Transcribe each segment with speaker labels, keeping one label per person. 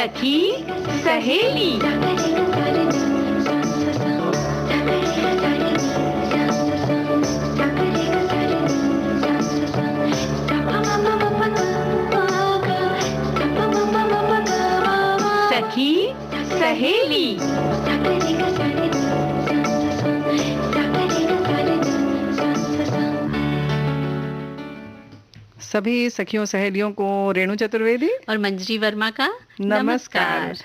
Speaker 1: सखी सहेली। सखी सहेली।
Speaker 2: सभी सखियों सहेलियों को रेणु चतुर्वेदी
Speaker 1: और मंजरी वर्मा का
Speaker 2: नमस्कार।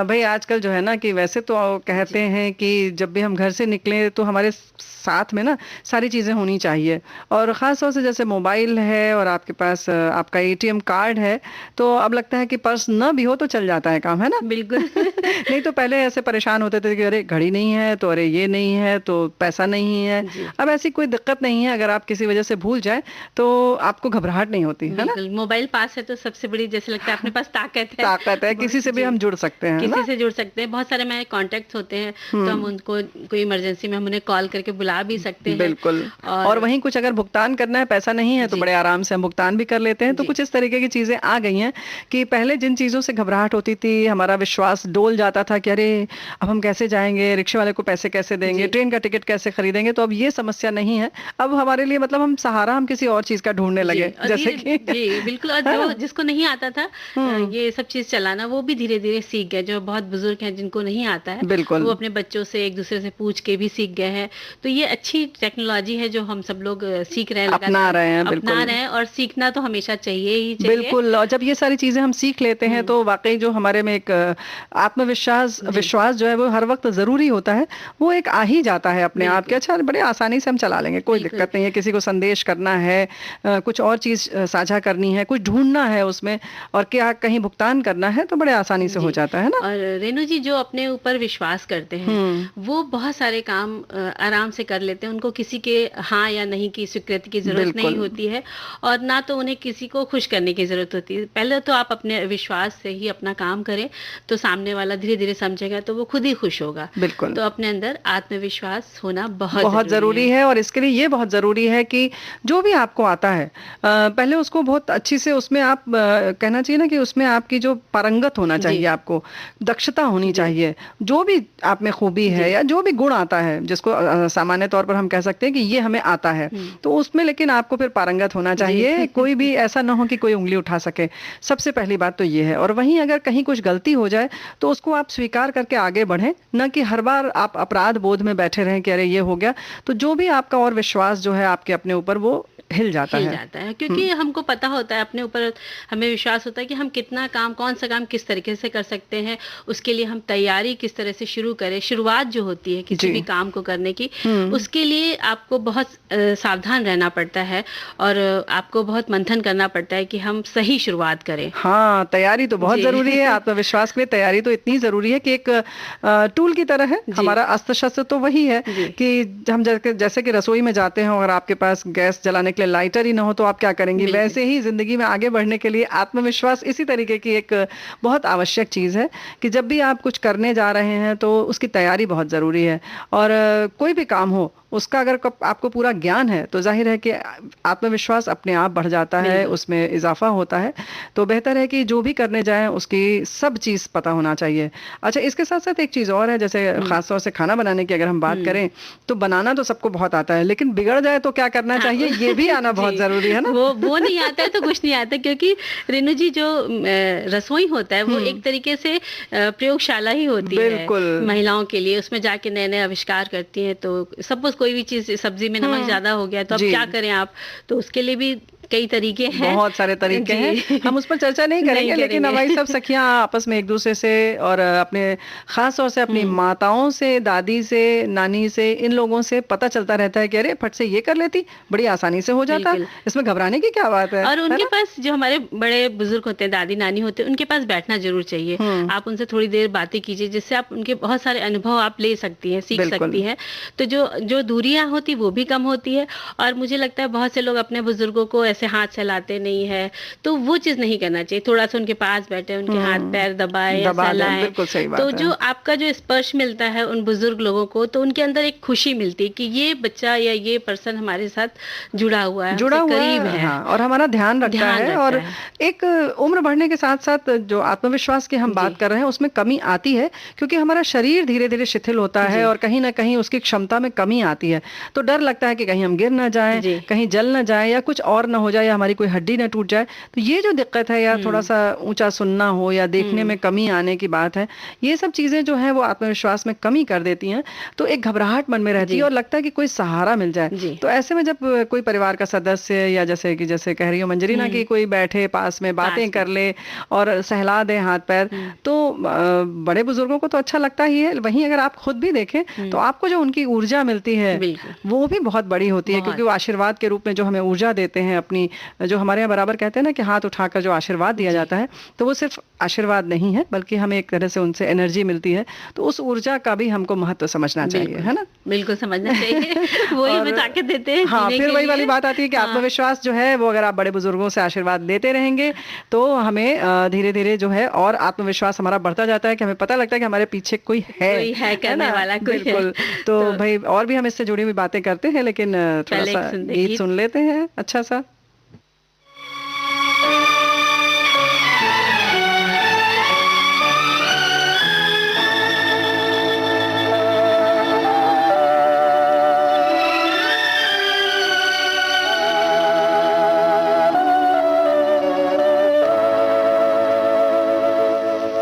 Speaker 2: भाई आजकल जो है ना कि वैसे तो कहते हैं कि जब भी हम घर से निकले तो हमारे साथ में ना सारी चीज़ें होनी चाहिए, और ख़ास तौर से जैसे मोबाइल है और आपके पास आपका एटीएम कार्ड है, तो अब लगता है कि पर्स न भी हो तो चल जाता है काम, है ना?
Speaker 1: बिल्कुल।
Speaker 2: नहीं तो पहले ऐसे परेशान होते थे कि अरे घड़ी नहीं है तो अरे ये नहीं है तो पैसा नहीं है। अब ऐसी कोई दिक्कत नहीं है, अगर आप किसी वजह से भूल जाए तो आपको घबराहट नहीं होती, है ना?
Speaker 1: मोबाइल पास है तो सबसे बड़ी जैसे लगता है अपने पास
Speaker 2: ताकत है, किसी से भी हम जुड़ सकते हैं,
Speaker 1: किसी से जुड़ सकते हैं। बहुत सारे हमारे कॉन्टेक्ट्स होते हैं तो हम उनको कोई इमरजेंसी में हम उन्हें कॉल करके बुला भी सकते हैं।
Speaker 2: बिल्कुल। और वहीं कुछ अगर भुगतान करना है, पैसा नहीं है तो बड़े आराम से हम भुगतान भी कर लेते हैं। तो कुछ इस तरीके की चीजें आ गई हैं कि पहले जिन चीजों से घबराहट होती थी, हमारा विश्वास डोल जाता था कि अरे अब हम कैसे जाएंगे, रिक्शे वाले को पैसे कैसे देंगे, ट्रेन का टिकट कैसे खरीदेंगे, तो अब ये समस्या नहीं है। अब हमारे लिए मतलब हम सहारा हम किसी और चीज का ढूंढने लगे, जैसे कि
Speaker 1: जी बिल्कुल। और जो जिसको नहीं आता था ये सब चीज चलाना, वो भी धीरे धीरे सीख गए। जो बहुत बुजुर्ग हैं जिनको नहीं आता है,
Speaker 2: बिल्कुल,
Speaker 1: वो अपने बच्चों से एक दूसरे से पूछ के भी सीख गए हैं। तो ये अच्छी टेक्नोलॉजी है जो हम सब लोग सीख रहे हैं,
Speaker 2: अपना रहे हैं।
Speaker 1: अपना रहे हैं, और सीखना तो हमेशा चाहिए ही चाहिए।
Speaker 2: बिल्कुल। और जब ये सारी चीजें हम सीख लेते हैं तो वाकई जो हमारे में एक विश्वास जो है वो हर वक्त जरूरी होता है, वो एक आ ही जाता है अपने आप के। अच्छा, बड़े आसानी से हम चला लेंगे, कोई दिक्कत नहीं है। किसी को संदेश करना है, कुछ और चीज साझा करनी है, कुछ ढूंढना है उसमें, और क्या कहीं भुगतान करना है, तो बड़े आसानी से हो जाता है ना।
Speaker 1: और रेणु जी, जो अपने ऊपर विश्वास करते हैं वो बहुत सारे काम आराम से कर लेते हैं। उनको किसी के हाँ या नहीं की स्वीकृति की जरूरत नहीं होती है, और ना तो उन्हें किसी को खुश करने की जरूरत होती है। पहले तो आप अपने विश्वास से ही अपना काम करें तो सामने वाला धीरे धीरे समझेगा, तो वो खुद ही खुश होगा।
Speaker 2: बिल्कुल।
Speaker 1: तो अपने अंदर आत्मविश्वास होना बहुत
Speaker 2: जरूरी है। और इसके लिए ये बहुत जरूरी है कि जो भी आपको आता है पहले उसको बहुत अच्छी से उसमें आप कहना चाहिए ना कि उसमें आपकी जो पारंगत होना चाहिए, आपको दक्षता होनी चाहिए। जो भी आप में खूबी है या जो भी गुण आता है, जिसको सामान्य तौर पर हम कह सकते हैं कि ये हमें आता है, तो उसमें लेकिन आपको फिर पारंगत होना चाहिए। कोई भी ऐसा ना हो कि कोई उंगली उठा सके। सबसे पहली बात तो ये है। और वहीं अगर कहीं कुछ गलती हो जाए तो उसको आप स्वीकार करके आगे बढ़ें, न कि हर बार आप अपराध बोध में बैठे रहें कि अरे ये हो गया। तो जो भी आपका और विश्वास जो है आपके अपने ऊपर, वो हिल जाता है,
Speaker 1: क्योंकि हमको पता होता है अपने ऊपर, हमें विश्वास होता है कि हम कितना काम, कौन सा काम किस तरीके से कर सकते हैं। उसके लिए हम तैयारी किस तरह से शुरू करें। शुरुआत जो होती है किसी भी काम को करने की, उसके लिए आपको बहुत सावधान रहना पड़ता है, और आपको बहुत मंथन करना पड़ता है कि हम सही शुरुआत करें।
Speaker 2: हाँ, तैयारी तो बहुत जरूरी है। आत्मविश्वास के लिए तैयारी तो इतनी जरूरी है कि एक टूल की तरह है। हमारा अस्त्र शस्त्र तो वही है कि हम जैसे कि रसोई में जाते हैं और आपके पास गैस जलाने के लिए लाइटर ही ना हो तो आप क्या करेंगे। वैसे ही जिंदगी में आगे बढ़ने के लिए आत्मविश्वास इसी तरीके की एक बहुत आवश्यक चीज है कि जब भी आप कुछ करने जा रहे हैं तो उसकी तैयारी बहुत जरूरी है। और कोई भी काम हो उसका अगर आपको पूरा ज्ञान है तो जाहिर है कि आत्मविश्वास अपने आप बढ़ जाता है, उसमें इजाफा होता है। तो बेहतर है कि जो भी करने जाएं उसकी सब चीज़ पता होना चाहिए। अच्छा, इसके साथ साथ एक चीज़ और है, जैसे खासतौर से खाना बनाने की अगर हम बात करें तो बनाना तो सबको बहुत आता है, लेकिन बिगड़ जाए तो क्या करना चाहिए, ये भी आना बहुत जरूरी है ना।
Speaker 1: वो नहीं आता है तो कुछ नहीं आता, क्योंकि रेणु जी जो रसोई होता है वो एक तरीके से प्रयोगशाला ही होती है महिलाओं के लिए। उसमें जाके नए नए आविष्कार करती हैं। तो सपोज कोई भी चीज, सब्जी में नमक ज्यादा हो गया तो अब क्या करें आप, तो उसके लिए भी कई तरीके हैं,
Speaker 2: बहुत सारे तरीके हैं। हम उस पर चर्चा नहीं करेंगे, लेकिन हमारी सब सखियां आपस में एक दूसरे से और अपने खास तौर से अपनी माताओं से, दादी से, नानी से, इन लोगों से पता चलता रहता है कि अरे फट से ये कर लेती, बड़ी आसानी से हो जाता, इसमें घबराने की क्या बात है।
Speaker 1: और उनके पास जो हमारे बड़े बुजुर्ग होते हैं, दादी नानी होते हैं, उनके पास बैठना जरूर चाहिए। आप उनसे थोड़ी देर बातें कीजिए, जिससे आप उनके बहुत सारे अनुभव आप ले सकती हैं, सीख सकती हैं। तो जो दूरियां होती वो भी कम होती है। और मुझे लगता है बहुत से लोग अपने बुजुर्गों को ऐसे से हाथ चलाते नहीं है, तो वो चीज़ नहीं करना चाहिए। थोड़ा-सा उनके पास बैठे, उनके हाथ-पैर दबाएँ या
Speaker 2: दबा दें,
Speaker 1: सहलाएँ।
Speaker 2: बिल्कुल सही बात
Speaker 1: तो
Speaker 2: है।
Speaker 1: जो आपका जो स्पर्श मिलता है उन बुज़ुर्ग लोगों को, तो उनके अंदर एक खुशी मिलती है कि ये बच्चा या ये पर्सन हमारे साथ जुड़ा हुआ है,
Speaker 2: जुड़ा
Speaker 1: हमसे
Speaker 2: हुआ
Speaker 1: करीब
Speaker 2: है,
Speaker 1: है।
Speaker 2: हाँ, और हमारा ध्यान रखता
Speaker 1: ध्यान
Speaker 2: है।
Speaker 1: रखता
Speaker 2: और
Speaker 1: है।
Speaker 2: एक उम्र बढ़ने के साथ-साथ जो आत्मविश्वास की हम
Speaker 1: जी,
Speaker 2: बात कर रहे हैं, उसमें कमी आती है, क्योंकि हमारा शरीर धीरे-धीरे शिथिल होता है
Speaker 1: जी,
Speaker 2: और कहीं न कहीं उसकी क्षमता में कमी आती है। तो डर लगता है कि कहीं हम गिर ना जाएँ,
Speaker 1: जी।
Speaker 2: कहीं जल ना जाएँ या कुछ और ना हो जाए या हमारी कोई हड्डी ना टूट जाए। तो ये जो दिक्कत है, या
Speaker 1: हुँ,
Speaker 2: थोड़ा-सा ऊँचा सुनना हो या देखने
Speaker 1: हुँ।
Speaker 2: में कमी आने की बात है, ये सब चीज़ें जो हैं वो आत्मविश्वास में कमी कर देती हैं। तो एक घबराहट मन में रहती
Speaker 1: जी,
Speaker 2: है और लगता है कि कोई सहारा मिल जाए।
Speaker 1: जी।
Speaker 2: तो ऐसे में जब कोई परिवार का सदस्य, या जैसे कह रही हो मंजरी ना, कि
Speaker 1: हुँ,
Speaker 2: कोई बैठे पास में बातें
Speaker 1: पास में।
Speaker 2: कर ले और सहला दे हाथ पैर,
Speaker 1: हुँ,
Speaker 2: तो बड़े बुजुर्गों को तो अच्छा लगता ही है। वहीं अगर आप खुद भी देखें तो
Speaker 1: हुँ।
Speaker 2: आपको जो उनकी ऊर्जा मिलती है
Speaker 1: बिल्कुल,
Speaker 2: वो भी बहुत बड़ी होती है, क्योंकि
Speaker 1: बहुत।
Speaker 2: वो आशीर्वाद के रूप में जो हमें ऊर्जा देते हैं अपनी, जो हमारे यहाँ बराबर कहते हैं ना कि हाथ उठाकर जो आशीर्वाद दिया
Speaker 1: जी।
Speaker 2: जाता है, तो वो सिर्फ आशीर्वाद नहीं है, बल्कि हमें एक तरह से उनसे एनर्जी मिलती है। तो उस ऊर्जा का भी हमको महत्व समझना चाहिए,
Speaker 1: बिल्कुल,
Speaker 2: है ना?
Speaker 1: बिल्कुल समझना चाहिए। वही हमें
Speaker 2: और
Speaker 1: ताकत देते हैं
Speaker 2: हाँ,
Speaker 1: जीने
Speaker 2: फिर
Speaker 1: के
Speaker 2: वही वाली
Speaker 1: लिए।
Speaker 2: बात आती है कि
Speaker 1: हाँ,
Speaker 2: आत्मविश्वास जो है वो अगर आप बड़े बुजुर्गों से आशीर्वाद लेते रहेंगे, तो हमें धीरे-धीरे जो है और आत्मविश्वास हमारा बढ़ता जाता है, कि हमें पता लगता है कि हमारे पीछे कोई
Speaker 1: कोई है
Speaker 2: है
Speaker 1: करने
Speaker 2: ना?
Speaker 1: वाला कोई है।
Speaker 2: बिल्कुल। तो
Speaker 1: तो
Speaker 2: भई और भी हम इससे जुड़ी हुई बातें करते हैं, लेकिन
Speaker 1: पहले एक
Speaker 2: थोड़ा-सा
Speaker 1: सुनते
Speaker 2: गीत
Speaker 1: गीत।
Speaker 2: सुन लेते हैं अच्छा-सा।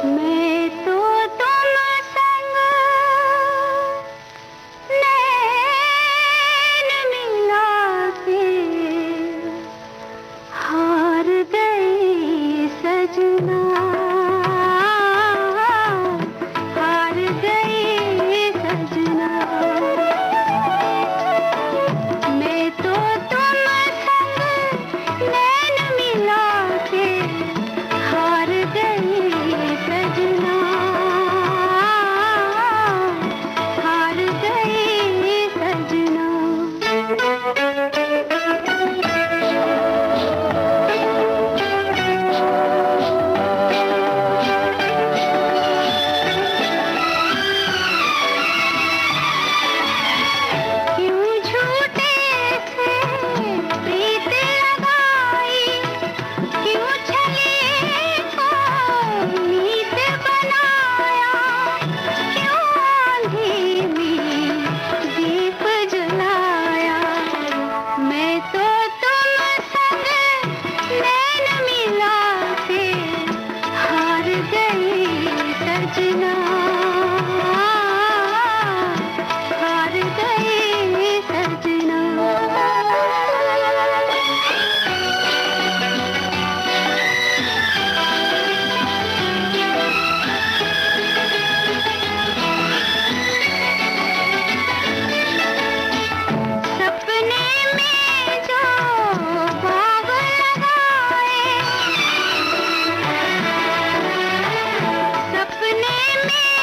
Speaker 3: मैं तो तुम संग नैन मिला के हार गई सजना, हार गई सजना। मैं तो तुम संग नैन मिला के हार गई सजना, हार गई सजना। क्यों झूठे से प्रीत लगाई, क्यों छले को मीत बनाया, क्यों आंधी में दीप जलाया। मैं तो तुम संग नैन मिला के हार गई सजना, हार गई सजना। सपने में जो बाग लगाए, सपने में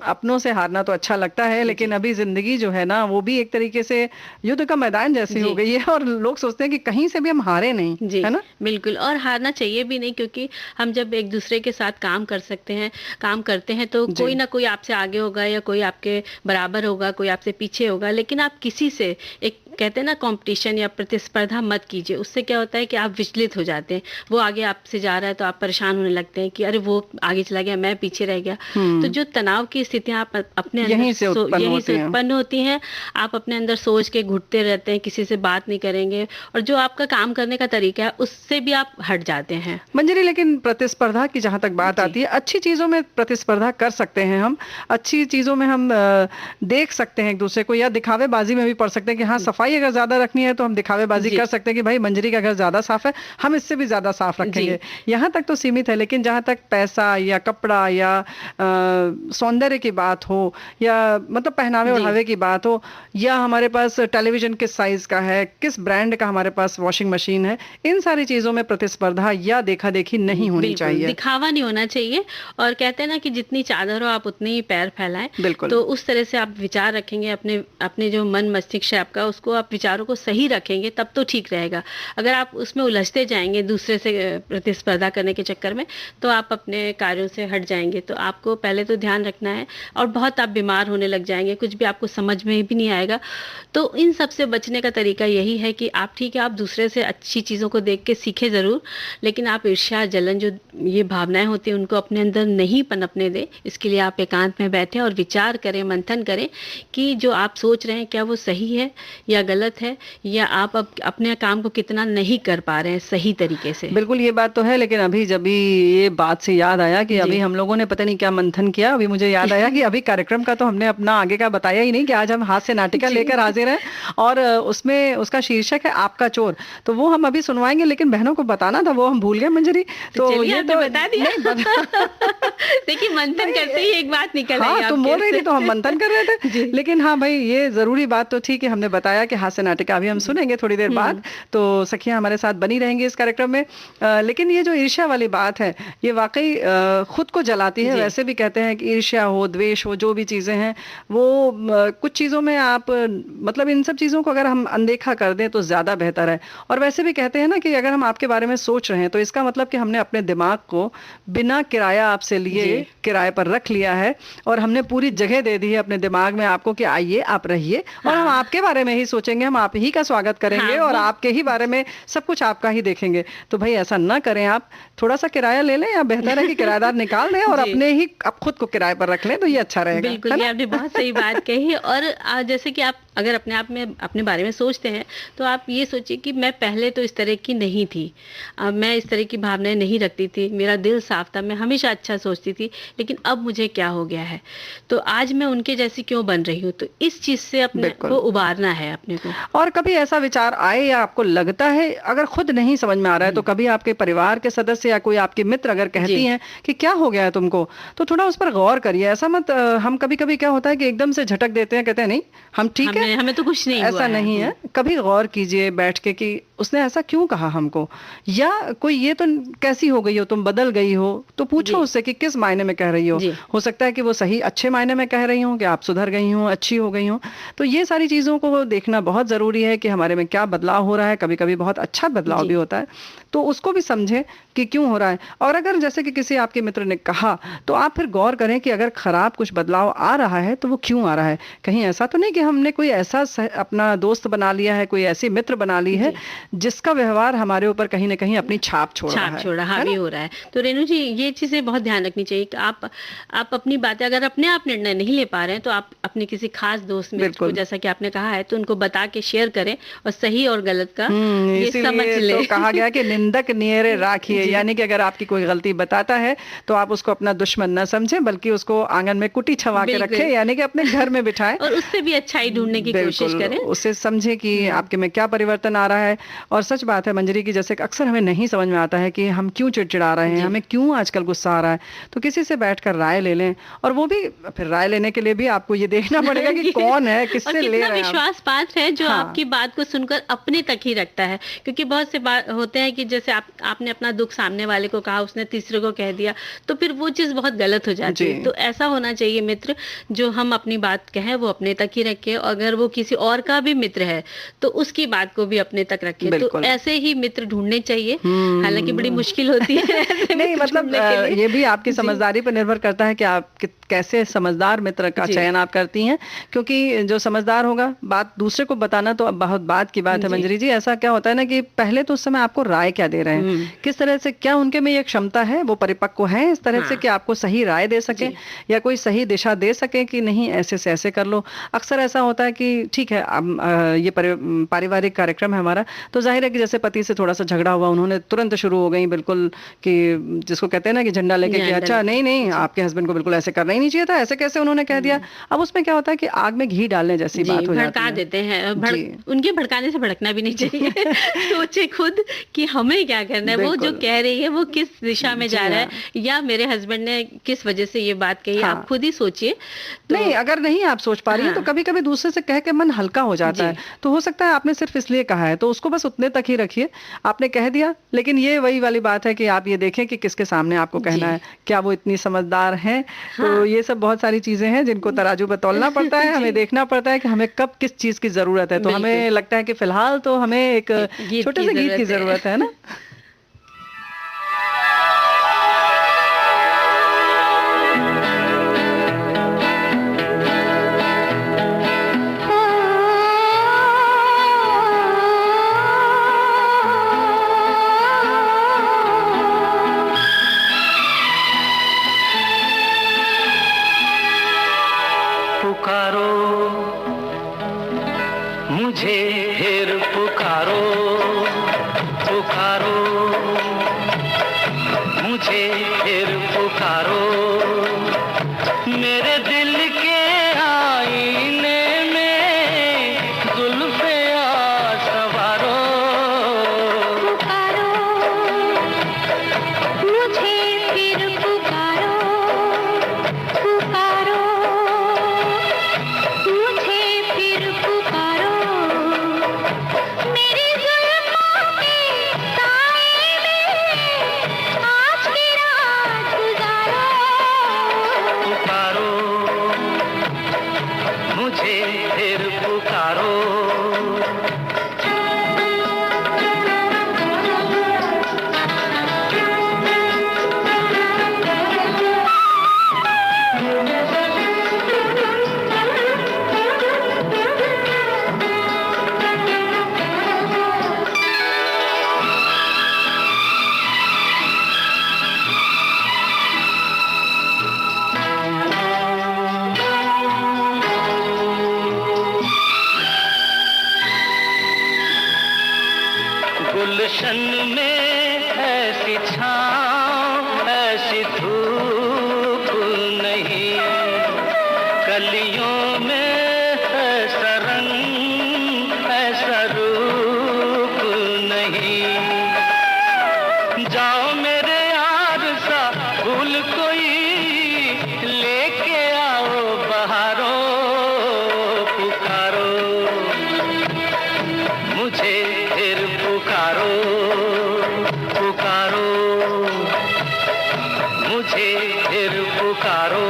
Speaker 2: अपनों से हारना तो अच्छा लगता है, लेकिन अभी जिंदगी जो है ना वो भी एक तरीके से युद्ध का मैदान जैसी हो
Speaker 1: जी
Speaker 2: गई है, और लोग सोचते हैं कि कहीं से भी हम हारे नहीं,
Speaker 1: जी
Speaker 2: है ना?
Speaker 1: बिल्कुल, और हारना चाहिए भी नहीं, क्योंकि हम जब एक दूसरे के साथ काम कर सकते हैं, काम करते हैं, तो
Speaker 2: जी।
Speaker 1: कोई ना कोई आपसे आगे होगा या कोई आपके बराबर होगा, कोई आपसे पीछे होगा, लेकिन आप किसी से एक कहते हैं ना कंपटीशन या प्रतिस्पर्धा मत कीजिए। उससे क्या होता है कि आप विचलित हो जाते हैं। वो आगे आपसे जा रहा है तो आप परेशान होने लगते हैं कि अरे वो आगे चला गया, मैं पीछे रह गया। तो जो तनाव की स्थितियां आप अपने अंदर
Speaker 2: यहीं से उत्पन्न
Speaker 1: यहीं
Speaker 2: होती
Speaker 1: से
Speaker 2: हैं।
Speaker 1: उत्पन्न होती हैं। आप अपने अंदर सोच के घुटते रहते हैं, किसी से बात नहीं करेंगे, और जो आपका काम करने का तरीका है उससे भी आप हट जाते हैं।
Speaker 2: मंजरी, लेकिन प्रतिस्पर्धा की जहां तक बात
Speaker 1: जी
Speaker 2: आती है, अच्छी चीजों में प्रतिस्पर्धा कर सकते हैं हम, अच्छी चीजों में हम देख सकते हैं एक दूसरे को, या दिखावेबाजी में भी पढ़ सकते हैं कि हाँ सफाई अगर ज्यादा रखनी है तो हम दिखावेबाजी
Speaker 1: जी
Speaker 2: कर सकते हैं कि भाई मंजरी का घर ज्यादा साफ है, हम इससे भी ज्यादा साफ
Speaker 1: जी
Speaker 2: रखेंगे। यहाँ तक तो सीमित है, लेकिन जहां तक पैसा या कपड़ा या सौंदर्य की बात हो, या मतलब पहनावे
Speaker 1: जी
Speaker 2: ओढ़ावे की बात हो, या हमारे पास टेलीविजन किस साइज का है, किस ब्रांड का हमारे पास वॉशिंग मशीन है, इन सारी चीजों में प्रतिस्पर्धा या देखा देखी नहीं होनी
Speaker 1: बिल्कुल,
Speaker 2: चाहिए।
Speaker 1: दिखावा नहीं होना चाहिए। और कहते हैं ना कि जितनी चादर हो आप उतने ही पैर फैलाएं।
Speaker 2: बिल्कुल।
Speaker 1: तो उस तरह से आप विचार रखेंगे, अपने अपने जो मन मस्तिष्क है आपका, उसको आप विचारों को सही रखेंगे तब तो ठीक रहेगा। अगर आप उसमें उलझते जाएंगे दूसरे से प्रतिस्पर्धा करने के चक्कर में, तो आप अपने कार्यों से हट जाएंगे। तो आपको पहले तो ध्यान रखना है, और बहुत आप बीमार होने लग जाएंगे, कुछ भी आपको समझ में भी नहीं आएगा। तो इन सब से बचने का तरीका यही है कि आप ठीक है, आप दूसरे से अच्छी चीज़ों को देख के सीखे ज़रूर, लेकिन आप ईर्ष्या जलन जो ये भावनाएं होती हैं उनको अपने अंदर नहीं पनपने दें। इसके लिए आप एकांत में बैठें और विचार करें, मंथन करें कि जो आप सोच रहे हैं क्या वो सही है या गलत है, या आप अब अपने काम को कितना नहीं कर पा रहे हैं सही तरीके से।
Speaker 2: बिल्कुल, ये बात तो है, लेकिन अभी जब भी ये बात से याद आया कि अभी
Speaker 1: जी
Speaker 2: हम लोगों ने पता नहीं क्या मंथन किया, अभी मुझे याद आया कि अभी कार्यक्रम का तो हमने अपना आगे का बताया ही नहीं कि आज हम हास्य नाटिका
Speaker 1: जी
Speaker 2: लेकर हाजिर हैं, और उसमें उसका शीर्षक है आपका चोर। तो वो हम अभी सुनवाएंगे, लेकिन बहनों को बताना था, वो हम भूल गए मंजरी।
Speaker 1: तो चलिए
Speaker 2: ये
Speaker 1: आपने
Speaker 2: तो
Speaker 1: बता दिया।
Speaker 2: नहीं
Speaker 1: देखिए मंथन करते ही एक बात निकल आई
Speaker 2: हाँ, तुम
Speaker 1: आपके
Speaker 2: बोल रही थी
Speaker 1: से।
Speaker 2: तो हम मंथन कर रहे थे।
Speaker 1: जी
Speaker 2: लेकिन हाँ भाई, ये जरूरी बात तो थी कि हमने बताया कि हास्य नाटिका अभी हम सुनेंगे थोड़ी देर बाद। तो सखियां हमारे साथ बनी रहेंगी इस कार्यक्रम में। लेकिन ये जो ईर्ष्या वाली बात है, ये वाकई खुद को जलाती है।
Speaker 1: जी
Speaker 2: वैसे भी कहते हैं कि ईर्ष्या हो, द्वेष हो, जो भी चीजें हैं वो कुछ चीजों में आप मतलब इन सब चीजों को अगर हम अनदेखा कर दें तो ज्यादा बेहतर है। और वैसे भी कहते हैं ना कि अगर हम आपके बारे में सोच रहे हैं तो इसका मतलब कि हमने अपने दिमाग को बिना किराया आपसे लिए
Speaker 1: जी
Speaker 2: किराए पर रख लिया है, और हमने पूरी जगह दे दी है अपने दिमाग में आपको कि आइए आप रहिए, और हम
Speaker 1: हाँ
Speaker 2: आपके बारे में ही सोचेंगे, हम आप ही का स्वागत करेंगे,
Speaker 1: हाँ
Speaker 2: और
Speaker 1: वो
Speaker 2: आपके ही बारे में सब कुछ आपका ही देखेंगे। तो भाई ऐसा ना करें, आप थोड़ा सा किराया ले लें, या बेहतर है कि किराएदार निकाल दें और
Speaker 1: जी
Speaker 2: अपने ही आप खुद को किराए पर रख लें, तो ये अच्छा रहेगा,
Speaker 1: बिल्कुल,
Speaker 2: है
Speaker 1: ये
Speaker 2: ना?
Speaker 1: आपने बहुत सही बात कही। और जैसे कि आप अगर अपने आप में अपने बारे में सोचते हैं, तो आप ये सोचिए कि मैं पहले तो इस तरह की नहीं थी, मैं इस तरह की भावनाएं नहीं रखती थी, मेरा दिल साफ था, मैं हमेशा अच्छा सोचती थी, लेकिन अब मुझे क्या हो गया है, तो आज मैं उनके जैसी क्यों बन रही हूँ। तो इस चीज से अपने
Speaker 2: बिल्कुल।
Speaker 1: को उबारना है अपने को।
Speaker 2: और कभी ऐसा विचार आए या आपको लगता है, अगर खुद नहीं समझ में आ रहा है, तो कभी आपके परिवार के सदस्य या कोई आपके मित्र अगर कहती
Speaker 1: जी
Speaker 2: हैं कि क्या हो गया है तुमको, तो थोड़ा उस पर गौर करिए। ऐसा मत हम कभी कभी क्या होता है कि एकदम से झटक देते हैं, कहते हैं नहीं हम ठीक है,
Speaker 1: हमें तो कुछ नहीं हुआ
Speaker 2: ऐसा नहीं है। कभी गौर कीजिए बैठ के कि उसने ऐसा क्यों कहा हमको, या कोई ये तो कैसी हो गई हो तुम, बदल गई हो, तो
Speaker 1: जी
Speaker 2: पूछो उससे कि किस मायने में कह रही
Speaker 1: जी
Speaker 2: हो सकता है कि वो सही अच्छे मायने में कह रही हो, कि आप सुधर गई हो, अच्छी हो गई हो। तो ये सारी चीजों को देखना बहुत जरूरी है कि हमारे में क्या बदलाव हो रहा है। कभी कभी बहुत अच्छा बदलाव
Speaker 1: जी
Speaker 2: भी होता है, तो उसको भी समझें कि क्यों हो रहा है। और अगर जैसे कि किसी आपके मित्र ने कहा, तो आप फिर गौर करें कि अगर खराब कुछ बदलाव आ रहा है तो वो क्यों आ रहा है। कहीं ऐसा तो नहीं कि हमने कोई ऐसा अपना दोस्त बना लिया है, कोई ऐसी मित्र बना ली है
Speaker 1: जी
Speaker 2: जिसका व्यवहार हमारे ऊपर कहीं ना कहीं अपनी छाप छोड़ रहा
Speaker 1: छाप
Speaker 2: है,
Speaker 1: छोड़ा
Speaker 2: है
Speaker 1: हावी
Speaker 2: ना?
Speaker 1: हो रहा है। तो रेणु जी ये चीजें बहुत ध्यान रखनी चाहिए कि आप अपनी बातें अगर अपने आप निर्णय नहीं ले पा रहे हैं, तो आप अपने किसी खास दोस्त मित्र को,
Speaker 2: बिल्कुल।
Speaker 1: जैसा कि आपने कहा है, तो उनको बता के शेयर करें, और सही और गलत का ये समझ
Speaker 2: इसीलिए
Speaker 1: ले।
Speaker 2: तो कहा गया कि निंदक नियरे राखिए,
Speaker 1: जी
Speaker 2: यानी कि अगर आपकी कोई गलती बताता है तो आप उसको अपना दुश्मन न समझें, बल्कि उसको आंगन में कुटी छवा के
Speaker 1: बिल्कुल,
Speaker 2: रखें, यानी कि अपने घर में बिठाएं।
Speaker 1: और उससे भी अच्छाई ढूंढने की कोशिश
Speaker 2: बिल्कुल,
Speaker 1: करें।
Speaker 2: उसे समझे कि आपके में क्या परिवर्तन आ रहा है। और सच बात है मंजरी की, जैसे कि अक्सर हमें नहीं समझ में आता है कि हम क्यों चिड़चिड़ा रहे हैं,
Speaker 1: जी
Speaker 2: हमें क्यों आजकल गुस्सा आ रहा है, तो किसी से बैठकर राय ले लें। और वो भी फिर राय लेने के लिए भी आपको ये देखना पड़ेगा कि कौन है,
Speaker 1: और
Speaker 2: किससे ले
Speaker 1: कितना
Speaker 2: रहे हैं आप।
Speaker 1: विश्वास पात्र है जो
Speaker 2: हाँ
Speaker 1: आपकी बात को सुनकर अपने तक ही रखता है। क्योंकि बहुत से बात होते हैं कि जैसे आपने अपना दुख सामने वाले को कहा, उसने तीसरे को कह दिया, तो फिर वो चीज़ बहुत गलत हो जाती है।
Speaker 2: जी।
Speaker 1: तो ऐसा होना चाहिए मित्र, जो हम अपनी बात कहें वो अपने तक ही रखें, अगर वो किसी और का भी मित्र है तो उसकी बात को भी अपने तक रखें। तो
Speaker 2: बिल्कुल।
Speaker 1: ऐसे ही मित्र ढूँढने चाहिए, हालाँकि बड़ी मुश्किल होती है ऐसे
Speaker 2: नहीं
Speaker 1: मित्र
Speaker 2: मतलब
Speaker 1: ढूँढने के लिए।
Speaker 2: ये भी आपकी
Speaker 1: जी।
Speaker 2: समझदारी पर निर्भर करता है कि आप कैसे समझदार मित्र का
Speaker 1: जी।
Speaker 2: चयन आप करती हैं, क्योंकि जो समझदार होगा, बात दूसरे को बताना तो अब बहुत बात की बात है
Speaker 1: जी।
Speaker 2: मंजरी जी। ऐसा क्या होता है ना कि पहले तो उस समय आपको राय क्या दे रहे हैं, किस तरह से, क्या उनके में ये क्षमता है, वो परिपक्व है इस तरह से
Speaker 1: हाँ।
Speaker 2: कि आपको सही राय दे सके
Speaker 1: जी।
Speaker 2: या कोई सही दिशा दे सके कि नहीं ऐसे से ऐसे कर लो। अक्सर ऐसा होता है कि ठीक है, अब ये पारिवारिक कार्यक्रम है हमारा, तो जाहिर है कि जैसे पति से थोड़ा सा झगड़ा हुआ, उन्होंने तुरंत शुरू हो गई बिल्कुल कि जिसको कहते हैं ना कि झंडा लेके कि
Speaker 1: झंडा
Speaker 2: अच्छा
Speaker 1: लेके।
Speaker 2: नहीं नहीं
Speaker 1: जी।
Speaker 2: आपके हस्बैंड को बिल्कुल ऐसे करना ही नहीं चाहिए था, ऐसे कैसे उन्होंने कह दिया। अब उसमें क्या होता है कि आग में घी डालने जैसी
Speaker 1: जी,
Speaker 2: बात हो जाती
Speaker 1: भड़का
Speaker 2: है।
Speaker 1: देते हैं।
Speaker 2: जी।
Speaker 1: उनके भड़काने से भड़कना भी नहीं चाहिए। सोचे खुद कि हमें क्या करना है, वो जो
Speaker 2: बिल्कुल।
Speaker 1: कह रही है वो किस दिशा में
Speaker 2: जी
Speaker 1: जा रहा
Speaker 2: हाँ।
Speaker 1: है, या मेरे हस्बैंड ने किस वजह से ये बात कही,
Speaker 2: हाँ।
Speaker 1: आप खुद ही सोचिए।
Speaker 2: नहीं, अगर नहीं आप सोच पा रही हैं तो
Speaker 1: हाँ।
Speaker 2: कभी कभी दूसरे से कह के मन हल्का हो जाता है।
Speaker 1: जी।
Speaker 2: तो हो सकता है आपने सिर्फ इसलिए कहा है, तो उसको बस उतने तक ही रखिए। आपने कह दिया, लेकिन ये वही वाली बात है कि आप ये देखें कि किसके सामने आपको कहना
Speaker 1: जी।
Speaker 2: है, क्या वो इतनी समझदार हैं। तो
Speaker 1: हाँ।
Speaker 2: ये सब बहुत सारी चीजें हैं जिनको तराजू पर तौलना पड़ता है, हमें
Speaker 1: जी।
Speaker 2: देखना पड़ता है कि हमें कब किस चीज की जरूरत है। तो
Speaker 1: बिल्कुल।
Speaker 2: हमें लगता है कि फिलहाल तो हमें एक
Speaker 1: गीत
Speaker 2: छोटे
Speaker 1: की
Speaker 2: से गीत की
Speaker 1: ज़रूरत है।
Speaker 2: जरूरत है ना।
Speaker 4: पुकारो मुझे फिर पुकारो, पुकारो मुझे फिर पुकारो, मेरे दिल के आईने में जुल्फे आ सवारो।
Speaker 3: पुकारो मुझे फिर पुकारो, पुकारो मुझे फिर पुकारो, मेरी जुल्फों के साए में आज की रात गुजारो।
Speaker 4: पुकारो मुझे फिर पुकारो। गुलशन में ऐसी छाँव ऐसी धूप नहीं, कलियों में ऐसा रंग ऐसा रूप नहीं। जाओ मेरे यार सा भूल कोई लेके आओ बहारो। पुकारो मुझे फिर पुकारो, पुकारो मुझे फिर पुकारो।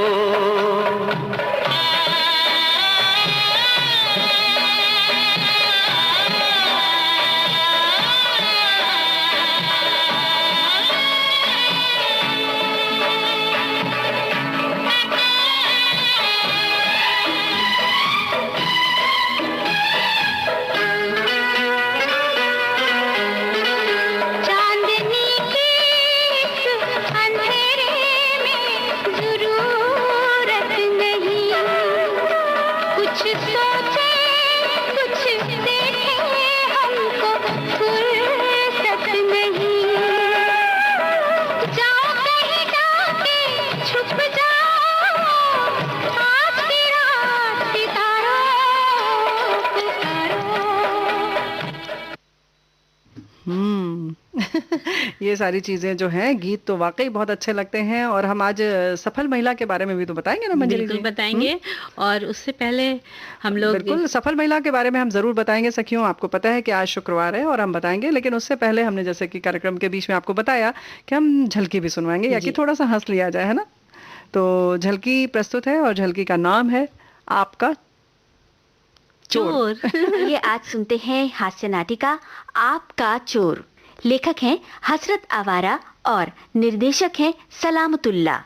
Speaker 3: चांदनी के इस अंधेरे में जरूर
Speaker 2: ये सारी चीजें जो हैं, गीत तो वाकई बहुत अच्छे लगते हैं। और हम आज सफल महिला के बारे में भी तो बताएंगे ना मंजरी
Speaker 1: बिल्कुल
Speaker 2: जी?
Speaker 1: बताएंगे। और उससे पहले हम लोग
Speaker 2: बिल्कुल, सफल महिला के बारे में हम जरूर बताएंगे सखियों। आपको पता है कि आज शुक्रवार है और हम बताएंगे, लेकिन उससे पहले हमने जैसे कि कार्यक्रम के बीच में आपको बताया कि हम झलकी भी सुनवाएंगे, या कि
Speaker 1: जी।
Speaker 2: थोड़ा सा हंस लिया जाए, है ना। तो झलकी प्रस्तुत है और झलकी का नाम है आपका
Speaker 1: चोर।
Speaker 5: ये आज सुनते हैं हास्य नाटिका आपका चोर। लेखक हैं हसरत आवारा और निर्देशक हैं सलामतुल्ला।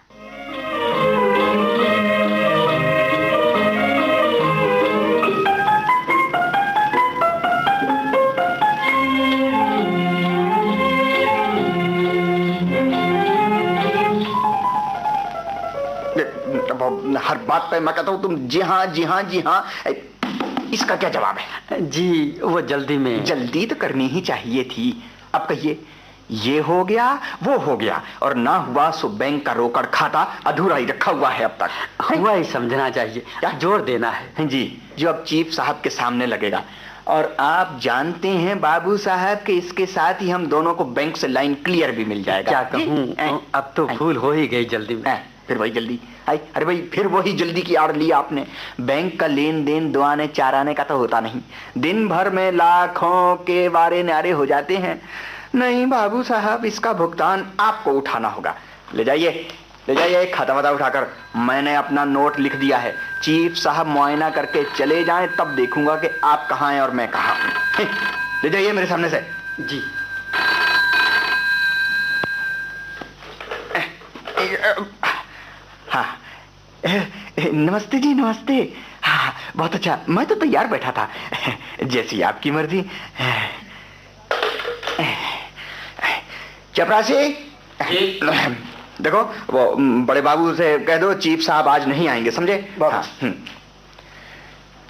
Speaker 6: हर बात पे मैं कहता हूँ तुम जी हाँ जी हाँ जी हाँ। इसका क्या जवाब है?
Speaker 7: जी वो जल्दी में।
Speaker 6: जल्दी तो करनी ही चाहिए थी। अब कहिए, ये हो गया वो हो गया, और ना हुआ सो बैंक का रोकड़ खाता अधूरा ही रखा हुआ है अब तक।
Speaker 7: हुआ ही समझना चाहिए,
Speaker 6: क्या
Speaker 7: जोर देना है
Speaker 6: जी, जो अब चीफ साहब के सामने लगेगा। और आप जानते हैं बाबू साहब कि इसके साथ ही हम दोनों को बैंक से लाइन क्लियर भी मिल जाएगा।
Speaker 7: क्या कहूँ, अब तो भूल हो ही गई जल्दी में।
Speaker 6: फिर वही जल्दी आई। अरे भाई, फिर वही जल्दी की आड़ ली आपने। बैंक का लेन देन 2 आने 4 आने का तो होता नहीं, दिन भर में लाखों के वारे न्यारे हो जाते हैं। नहीं बाबू साहब, इसका भुगतान आपको उठाना होगा। ले जाइए खाता वता उठाकर। मैंने अपना नोट लिख दिया है। चीफ साहब मुआयना करके चले जाएं, तब देखूंगा कि आप कहाँ हैं और मैं कहाँ हूं। ले जाइए मेरे सामने से।
Speaker 7: जी।
Speaker 6: हाँ, नमस्ते जी, नमस्ते। हाँ, बहुत अच्छा, मैं तो तैयार बैठा था। जैसी आपकी मर्जी। चपरासी, देखो वो बड़े बाबू से कह दो चीफ साहब आज नहीं आएंगे, समझे? हाँ,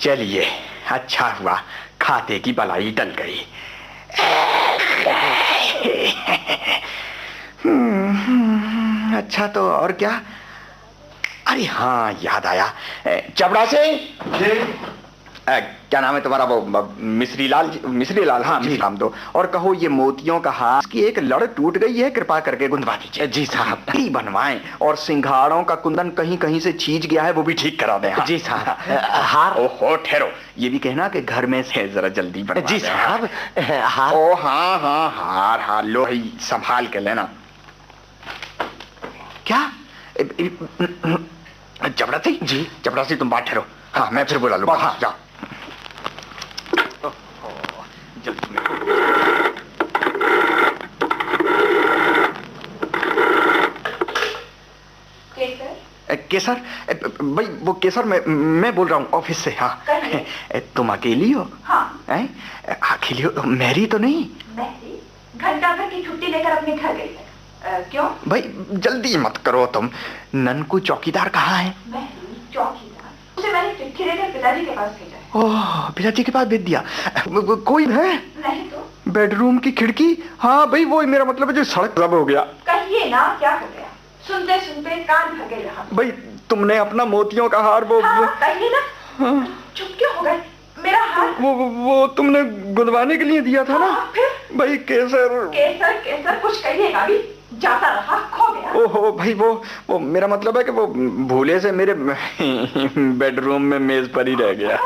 Speaker 6: चलिए, अच्छा हुआ खाते की बलाई टल गई। अच्छा तो और क्या? अरे हाँ, याद आया। चपरासी, क्या नाम है तुम्हारा? वो मिश्री लाल। हाँ, मिश्राम दो। और कहो ये मोतियों का हार, इसकी एक लड़ टूट गई है, कृपा करके गुंदवा दीजिए।
Speaker 7: जी साहब।
Speaker 6: ही बनवाएं। और सिंघाड़ों का कुंदन कहीं कहीं से छींच गया है, वो भी ठीक करा दें। हाँ।
Speaker 7: जी साहब। हार?
Speaker 6: ओहो ठहरो, ये भी कहना कि घर में से जरा जल्दी बनवा
Speaker 7: जी
Speaker 6: दें।
Speaker 7: साहब। हार?
Speaker 6: ओ हाँ हाँ, हार लो, ही संभाल के लेना। क्या चपरासी जी? चपरासी तुम बात ठहरो। हाँ, मैं फिर बुला लूंगा। हाँ, जाओ। केसर भाई, वो केसर मैं बोल रहा हूँ ऑफिस से। हाँ, तुम अकेली हो?
Speaker 8: हाँ।
Speaker 6: अकेली हो? मैरी तो नहीं?
Speaker 8: मैरी घंटा भर की छुट्टी लेकर अपने घर गई है। क्यों?
Speaker 6: भाई जल्दी मत करो तुम। ननकू चौकीदार कहाँ है?
Speaker 8: मैरी चौकीदार, उसे मैंने चिट्ठी लेकर पिताजी के पास भेजा है।
Speaker 6: ओह, पिताजी के पास भेज दिया। कोई है?
Speaker 8: नहीं तो?
Speaker 6: बेडरूम की खिड़की? हाँ भाई, वो मेरा मतलब है जो सड़क सब हो गया।
Speaker 8: कहिए ना, क्या हो गया? सुनते सुनते कान भर गए यहाँ।
Speaker 6: भाई तुमने अपना मोतियों का हार
Speaker 8: कहिए ना। हाँ। चुप क्यों हो गए? मेरा हार
Speaker 6: वो तुमने गुंदवाने के लिए दिया था ना?
Speaker 8: फिर?
Speaker 6: भाई केसर
Speaker 8: केसर कुछ कहिएगा भी, जाता रहा, खो गया।
Speaker 6: ओहो भाई, वो मेरा मतलब है कि वो भूले से मेरे बेडरूम में मेज पर ही रह गया।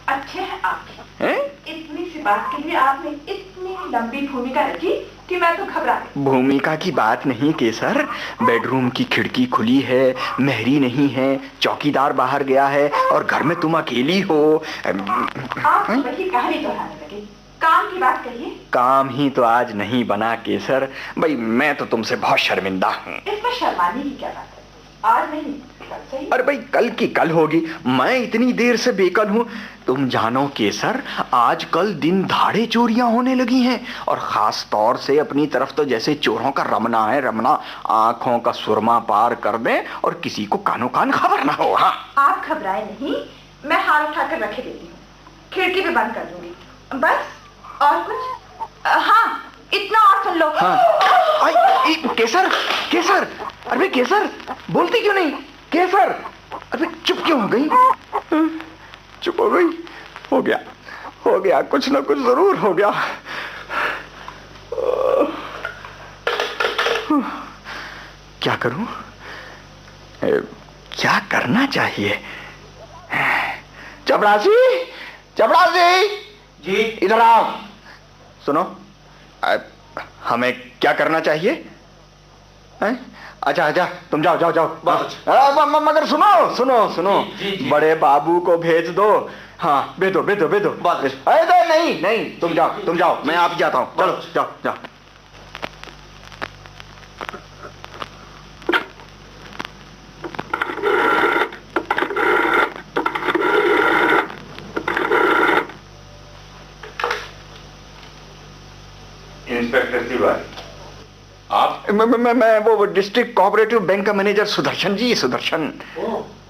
Speaker 8: अच्छे हैं आप। इतनी सी बात के लिए आपने इतनी लंबी भूमिका रखी कि मैं तो घबरा गई।
Speaker 6: भूमिका की बात नहीं केसर, बेडरूम की खिड़की खुली है, मेहरी नहीं है, चौकीदार बाहर गया है और घर में तुम अकेली हो।
Speaker 8: आप वही कहानी दोहराने लगे। काम की बात करिए।
Speaker 6: काम ही तो आज नहीं बना केसर। भाई मैं तो तुमसे बहुत शर्मिंदा हूँ।
Speaker 8: इसमें शर्माने की क्या बात है? आज नहीं, कल सही।
Speaker 6: अरे भाई, कल की कल होगी, मैं इतनी देर से बेकल हूँ। तुम जानो केसर, आजकल दिन दहाड़े चोरियां होने लगी हैं, और खास तौर से अपनी तरफ तो जैसे चोरों का रमना है, रमना। आंखों का सुरमा पार कर दें और किसी को कानो कान खबर ना हो। हाँ,
Speaker 8: आप घबराए नहीं, मैं हार उठाकर रखे देती हूँ, खिड़की भी बंद कर दूंगी, बस। और कुछ? हाँ, इतना और सुन लो।
Speaker 6: हाँ। केसर, केसर, अरे केसर, बोलती क्यों नहीं? केसर, अरे चुप क्यों हो गई? चुप हो गई? हो गया, कुछ ना कुछ जरूर हो गया। क्या करूं? क्या करना चाहिए? चपरासी, चपरासी जी, इधर आओ। सुनो, हमें क्या करना चाहिए? हैं? अच्छा अच्छा, तुम जाओ जाओ जाओ। मगर सुनो सुनो सुनो, बड़े बाबू को भेज दो। हाँ, भेजो भेजो भेजो। अरे नहीं नहीं, तुम जाओ, मैं आप जाता हूँ। चलो जाओ जाओ।
Speaker 9: इंस्पेक्टर तिवारी, आप?
Speaker 6: मैं वो डिस्ट्रिक्ट कोऑपरेटिव बैंक का मैनेजर सुदर्शन जी, सुदर्शन।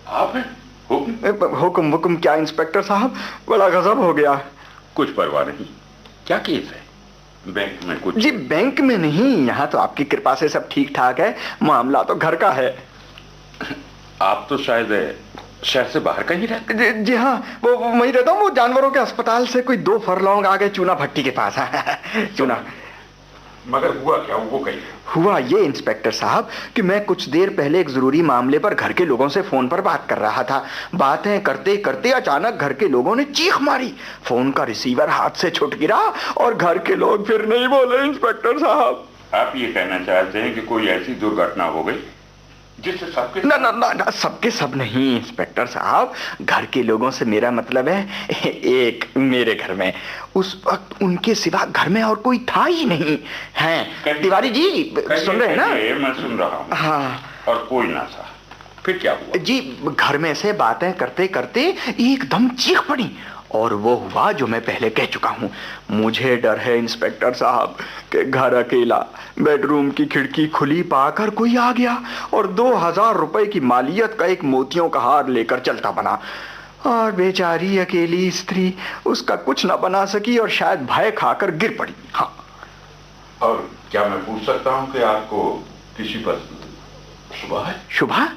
Speaker 9: आप हैं?
Speaker 6: हुक्म हुक्म क्या इंस्पेक्टर साहब, बड़ा गजब हो गया।
Speaker 9: कुछ परवाह नहीं, क्या केस है? बैंक में कुछ?
Speaker 6: जी बैंक में नहीं, यहाँ तो आपकी कृपा से सब ठीक ठाक है, मामला तो घर का है।
Speaker 9: आप तो शायद शहर से बाहर कहीं रहते?
Speaker 6: जी हाँ, वो वहीं रहता हूँ, वो जानवरों के अस्पताल से कोई 2 फरलॉन्ग आगे चूना भट्टी के पास है। चूना।
Speaker 9: मगर हुआ क्या, वो कहिए।
Speaker 6: हुआ ये इंस्पेक्टर साहब कि मैं कुछ देर पहले एक जरूरी मामले पर घर के लोगों से फोन पर बात कर रहा था। बातें करते करते अचानक घर के लोगों ने चीख मारी, फोन का रिसीवर हाथ से छूट गिरा और घर के लोग फिर नहीं बोले। इंस्पेक्टर साहब,
Speaker 9: आप ये कहना चाहते हैं कि कोई ऐसी दुर्घटना हो गई जिससे सबके?
Speaker 6: ना ना ना, सबके सब नहीं इंस्पेक्टर साहब, घर के लोगों से मेरा मतलब है एक मेरे घर में उस वक्त उनके सिवा घर में और कोई था ही नहीं है। तिवारी जी सुन रहे हैं ना?
Speaker 9: मैं सुन रहा हूँ।
Speaker 6: हाँ।
Speaker 9: और कोई ना था, फिर क्या हुआ?
Speaker 6: जी घर में से बातें करते करते एकदम चीख पड़ी और वो हुआ जो मैं पहले कह चुका हूं। मुझे डर है इंस्पेक्टर साहब कि घर अकेला, बेडरूम की खिड़की खुली पाकर कोई आ गया और 2000 रुपए की मालियत का एक मोतियों का हार लेकर चलता बना, और बेचारी अकेली स्त्री उसका कुछ ना बना सकी और शायद भय खाकर गिर पड़ी। हाँ।
Speaker 9: और क्या मैं पूछ सकता हूं कि आपको किसी पर शुबा है?
Speaker 6: शुबा?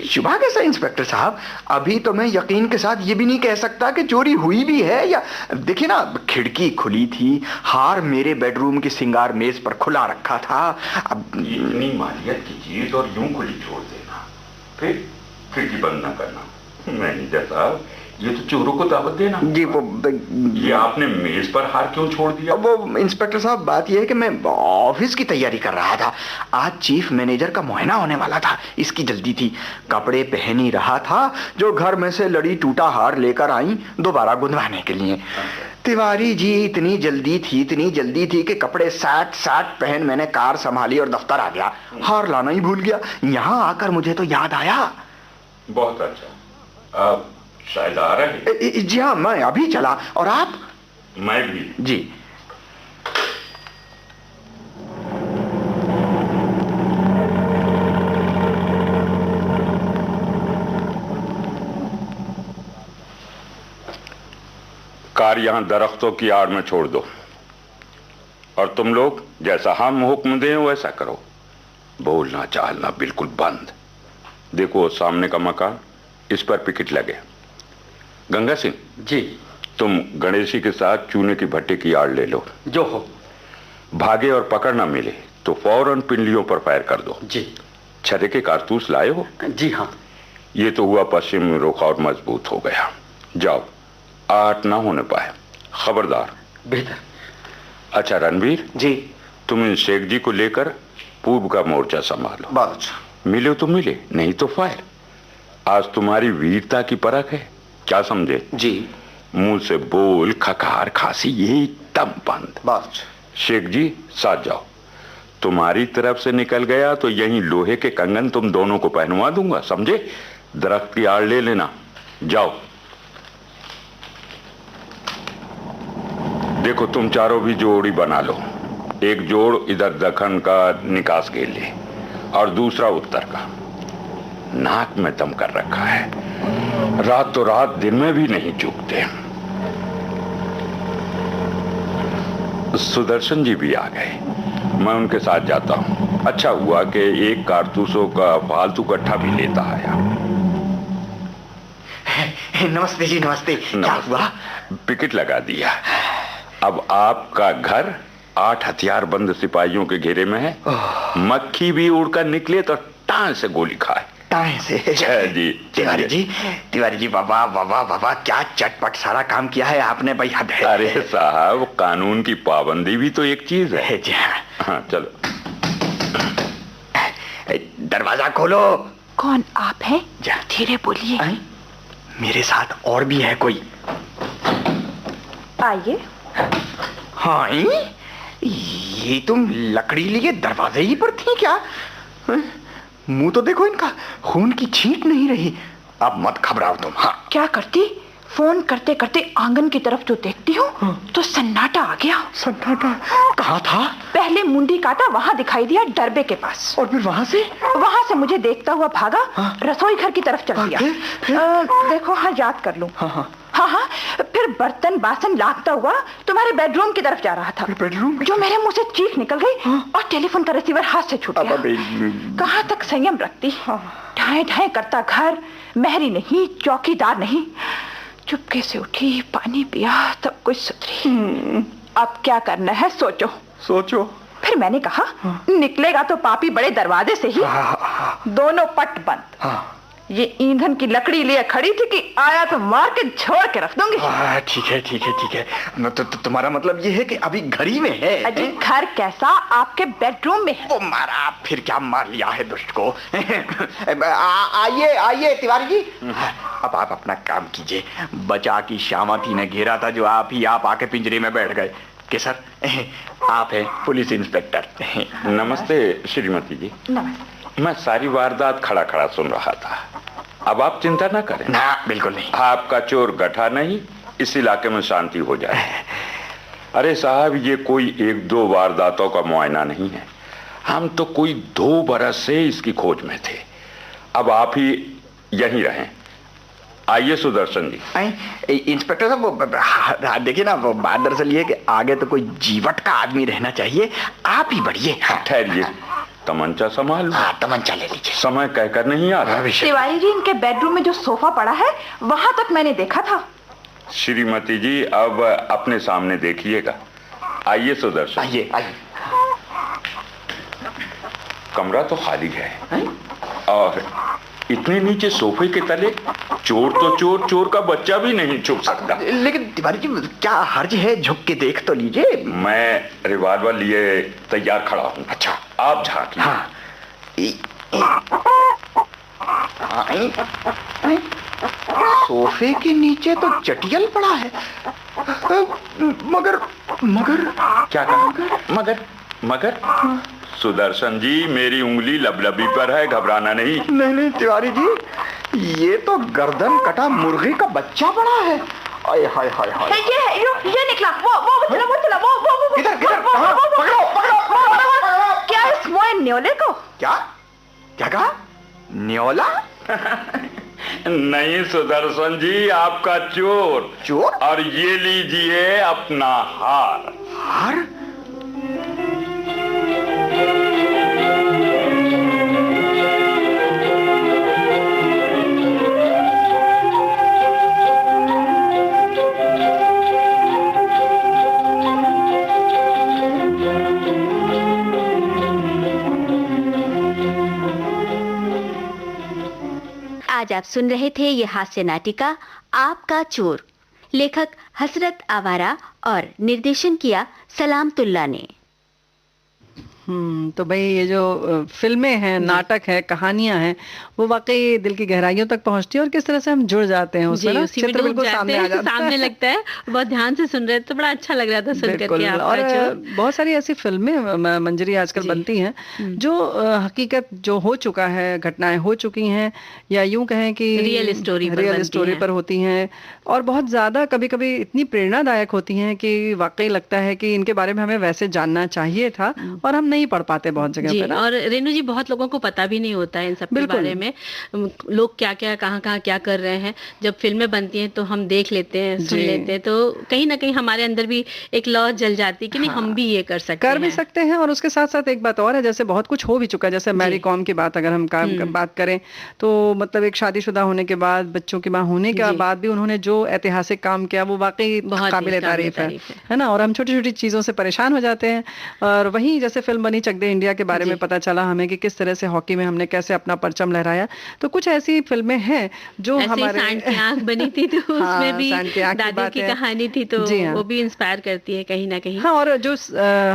Speaker 6: शुबा कैसा इंस्पेक्टर साहब? अभी तो मैं यकीन के साथ ये भी नहीं कह सकता कि चोरी हुई भी है या। देखिए ना, खिड़की खुली थी, हार मेरे बेडरूम की सिंगार मेज पर खुला रखा था। अब
Speaker 9: इतनी मालियत की चीज और यूं खुली छोड़ देना, फिर खिड़की बंद ना करना, मैनेजर साहब ये तो चोरों को दावत देना।
Speaker 6: जी वो
Speaker 9: ये आपने मेज पर हार क्यों छोड़ दिया?
Speaker 6: वो इंस्पेक्टर साहब बात यह है कि मैं ऑफिस की तैयारी कर रहा था। आज चीफ मैनेजर का मुआयना होने वाला था, इसकी जल्दी थी। कपड़े पहन ही रहा था जो घर में से लड़ी टूटा हार लेकर आई दोबारा गुंदवाने के लिए। तिवारी जी इतनी जल्दी थी कि कपड़े साट पहन मैंने कार संभाली और दफ्तर आ गया। हार लाना ही भूल गया। यहाँ आकर मुझे तो याद आया।
Speaker 9: बहुत अच्छा, आप शायद आ रहे?
Speaker 6: जी हाँ, मैं अभी चला। और आप?
Speaker 9: मैं भी।
Speaker 6: जी।
Speaker 9: कार यहां दरख्तों की आड़ में छोड़ दो और तुम लोग जैसा हम हुक्म दें वैसा करो। बोलना चालना बिल्कुल बंद। देखो सामने का मकान, इस पर पिकेट लगे। गंगा सिंह
Speaker 7: जी।
Speaker 9: तुम गणेशी के साथ चूने की भट्टी की आड़ ले लो।
Speaker 7: जो हो।
Speaker 9: भागे और पकड़ ना मिले तो फौरन पिंडलियों पर फायर कर दो।
Speaker 7: जी।
Speaker 9: छर्रे के कारतूस लाए हो?
Speaker 7: जी हाँ।
Speaker 9: ये तो हुआ पश्चिम रुख और मजबूत हो गया। जाओ, आठ ना होने पाए, खबरदार।
Speaker 7: बेहतर।
Speaker 9: अच्छा रणवीर
Speaker 6: जी।
Speaker 9: तुम इन शेख जी को लेकर पूर्व का मोर्चा संभालो।
Speaker 6: बहुत अच्छा।
Speaker 9: मिले तो मिले, नहीं तो फायर। आज तुम्हारी वीरता की परख है, क्या समझे?
Speaker 6: जी।
Speaker 9: मुंह से बोल, खकार खांसी एकदम बंद।
Speaker 6: बस।
Speaker 9: शेख जी साथ जाओ। तुम्हारी तरफ से निकल गया तो यही लोहे के कंगन तुम दोनों को पहनवा दूंगा, समझे? दरख्त की आड़ ले लेना। जाओ। देखो तुम चारों भी जोड़ी बना लो। एक जोड़ इधर दखन का निकास के लिए और दूसरा उत्तर का। नाक में दम कर रखा है, रात तो रात दिन में भी नहीं चूकते। सुदर्शन जी भी आ गए, मैं उनके साथ जाता हूं। अच्छा हुआ कि एक कारतूसों का फालतू कट्ठा भी लेता आया।
Speaker 6: नमस्ते जी, नमस्ते। क्या हुआ?
Speaker 9: पिकेट लगा दिया। अब आपका घर 8 हथियारबंद सिपाहियों के घेरे में है। मक्खी भी उड़कर निकले तो टांग से गोली खाए।
Speaker 6: टाइम से
Speaker 9: जी
Speaker 6: तिवारी जी बाबा बाबा बाबा, क्या चटपट सारा काम किया है आपने भाई, हद है।
Speaker 9: अरे साहब, कानून की पाबंदी भी तो एक चीज है।
Speaker 6: जी हाँ।
Speaker 9: हाँ चलो,
Speaker 6: दरवाजा खोलो।
Speaker 8: कौन आप हैं?
Speaker 6: जा।
Speaker 8: धीरे बोलिए।
Speaker 6: मेरे साथ और भी है कोई।
Speaker 8: आइए।
Speaker 6: हाँ, ये तुम लकड़ी लिए दरवाजे ही पर थी क्या? मुंह तो देखो इनका, खून की छींट नहीं रही। अब मत घबराओ तुम। हाँ,
Speaker 8: क्या करती? फोन करते करते आंगन की तरफ जो देखती हूँ तो सन्नाटा आ गया।
Speaker 6: सन्नाटा? कहाँ था?
Speaker 8: पहले मुंडी काटा वहाँ दिखाई दिया डरबे के पास,
Speaker 6: और फिर वहाँ से
Speaker 8: मुझे देखता हुआ भागा। रसोई घर की तरफ चल दिया। देखो, हाँ याद कर लूं। हाँ, फिर बर्तन बासन लाता हुआ तुम्हारे बेडरूम की तरफ जा रहा था।
Speaker 6: बेडरूम?
Speaker 8: जो मेरे मुंह से चीख निकल गई और टेलीफोन का रिसीवर हाथ से छूट गया। कहाँ तक संयम रखती? ढाए ढाए करता घर, मेहरी नहीं, चौकीदार नहीं। चुपके से उठी, पानी पिया, तब कुछ सुधरी। अब क्या करना है सोचो। फिर मैंने कहा, निकलेगा तो पापी बड़े दरवाजे से ही। दोनों पट बंद। ये ईंधन की लकड़ी लिए खड़ी थी कि आया तो मार के छोड़ के रख दूंगी।
Speaker 6: ठीक है। तो तुम्हारा मतलब ये है कि अभी घर ही में है?
Speaker 8: अजी, घर कैसा, आपके बेडरूम में है।
Speaker 6: वो मारा, फिर क्या मार लिया है दुष्ट को। आइए तिवारी जी। अब आप अपना काम कीजिए। बचा की श्यामती ने घेरा था, जो आप आके पिंजरे में बैठ गए। कि सर, आप हैं पुलिस इंस्पेक्टर।
Speaker 9: नमस्ते श्रीमती जी।
Speaker 8: नमस्ते।
Speaker 9: मैं सारी वारदात खड़ा खड़ा सुन रहा था। अब आप चिंता ना करें।
Speaker 6: ना, बिल्कुल नहीं।
Speaker 9: आपका चोर गठा नहीं, इस इलाके में शांति हो जाए। अरे साहब, ये कोई 1-2 वारदातों का मुआयना नहीं है। हम तो कोई 2 बरस से इसकी खोज में थे। अब आप ही यहीं रहें। आइए सुदर्शन जी।
Speaker 6: इंस्पेक्टर साहब, वो देखिए ना, वो बात दरअसल ये है कि आगे तो कोई जीवट का आदमी रहना चाहिए। आप ही बढ़िए।
Speaker 9: ठहरिए, तमंचा संभाल।
Speaker 6: तमंचा ले लीजिए।
Speaker 9: समय कहकर नहीं आ रहा।
Speaker 8: तिवारी जी, इनके बेडरूम में जो सोफा पड़ा है वहां तक मैंने देखा था।
Speaker 9: श्रीमती जी, अब अपने सामने देखिएगा। आइए सुदर्शन।
Speaker 6: आइए।
Speaker 9: कमरा तो खाली है, और इतने नीचे सोफे के तले चोर तो चोर का बच्चा भी नहीं छुप सकता।
Speaker 6: लेकिन तिवारी जी, क्या हर्ज है, झुक के देख तो लीजिए।
Speaker 9: मैं रिवॉल्वर लिए तैयार खड़ा हूँ।
Speaker 6: अच्छा,
Speaker 9: आप झांकिए।
Speaker 6: सोफे के नीचे तो चटियल पड़ा है। मगर
Speaker 9: क्या कहा? मगर सुदर्शन जी, मेरी उंगली लबलबी पर है, घबराना नहीं।
Speaker 6: नहीं तिवारी जी, ये तो गर्दन कटा मुर्गे का बच्चा बड़ा है। आय हाय हाय हाय।
Speaker 8: ये निकला। वो चला।
Speaker 6: किधर? पकड़ो।
Speaker 8: क्या इस मोए न्योले को?
Speaker 6: क्या कहा? न्योला?
Speaker 9: नहीं सुदर्शन जी, आपका चोर। और ये लीजिए अपना हार।
Speaker 5: आज आप सुन रहे थे ये हास्य नाटिका आपका चोर। लेखक हसरत आवारा और निर्देशन किया सलामतुल्ला ने।
Speaker 2: तो भाई ये जो फिल्में हैं, नाटक है, कहानियां हैं, वो वाकई दिल की गहराइयों तक पहुंचती है और किस तरह से हम जुड़ जाते हैं उसमें ना, चित्र बिल्कुल सामने आ जाता है।
Speaker 1: सामने लगता है। बहुत ध्यान से सुन रहे थे तो बड़ा अच्छा लग रहा था सुन करके।
Speaker 2: और बहुत सारी ऐसी फिल्में मंजरी आजकल बनती हैं जो हकीकत जो हो चुका है, घटनाएं हो चुकी हैं, या यूं कहें कि
Speaker 1: रियल स्टोरी
Speaker 2: पर होती हैं, और बहुत ज्यादा कभी कभी इतनी प्रेरणादायक होती हैं कि वाकई लगता है कि इनके बारे में हमें वैसे जानना चाहिए था और हम नहीं नहीं पढ़ पाते बहुत जगह
Speaker 1: जी,
Speaker 2: पे ना।
Speaker 1: और रेणु जी बहुत लोगों को पता भी नहीं होता है इन सब के
Speaker 2: बिल्कुल।
Speaker 1: बारे में। लोग क्या क्या कहाँ कहाँ क्या कर रहे हैं, जब फिल्में बनती हैं तो हम देख लेते हैं, सुन
Speaker 2: जी।
Speaker 1: लेते हैं, तो कहीं ना कहीं हमारे अंदर भी एक लौ जल जाती है कि नहीं, हम भी ये कर सकते
Speaker 2: कर भी
Speaker 1: हैं।
Speaker 2: सकते हैं। और उसके साथ साथ एक बात और है, जैसे बहुत कुछ हो भी चुका है, जैसे मैरी कॉम की बात अगर हम बात करें तो मतलब एक शादीशुदा होने के बाद, बच्चों की मां होने के
Speaker 1: जी।
Speaker 2: बाद भी उन्होंने जो ऐतिहासिक काम किया वो वाकई
Speaker 1: बहुत ही
Speaker 2: काबिले तारीफ
Speaker 1: काबिले-तारीफ
Speaker 2: है ना। और हम छोटी छोटी चीजों से परेशान हो जाते हैं। और वहीं जैसे फिल्म बनी चक दे इंडिया के बारे
Speaker 1: जी।
Speaker 2: में पता चला हमें कि किस तरह से हॉकी में हमने कैसे अपना परचम लहराया। तो कुछ ऐसी फिल्में हैं जो
Speaker 1: ऐसे ही
Speaker 2: हमारे
Speaker 1: सांड की आंख बनी थी तो
Speaker 2: हाँ,
Speaker 1: उसमें भी
Speaker 2: सांड की आंख की
Speaker 1: दादी
Speaker 2: बात
Speaker 1: की
Speaker 2: है।
Speaker 1: कहानी थी, तो
Speaker 2: जी हाँ।
Speaker 1: वो भी इंस्पायर करती है कहीं ना कहीं।
Speaker 2: हाँ, और जो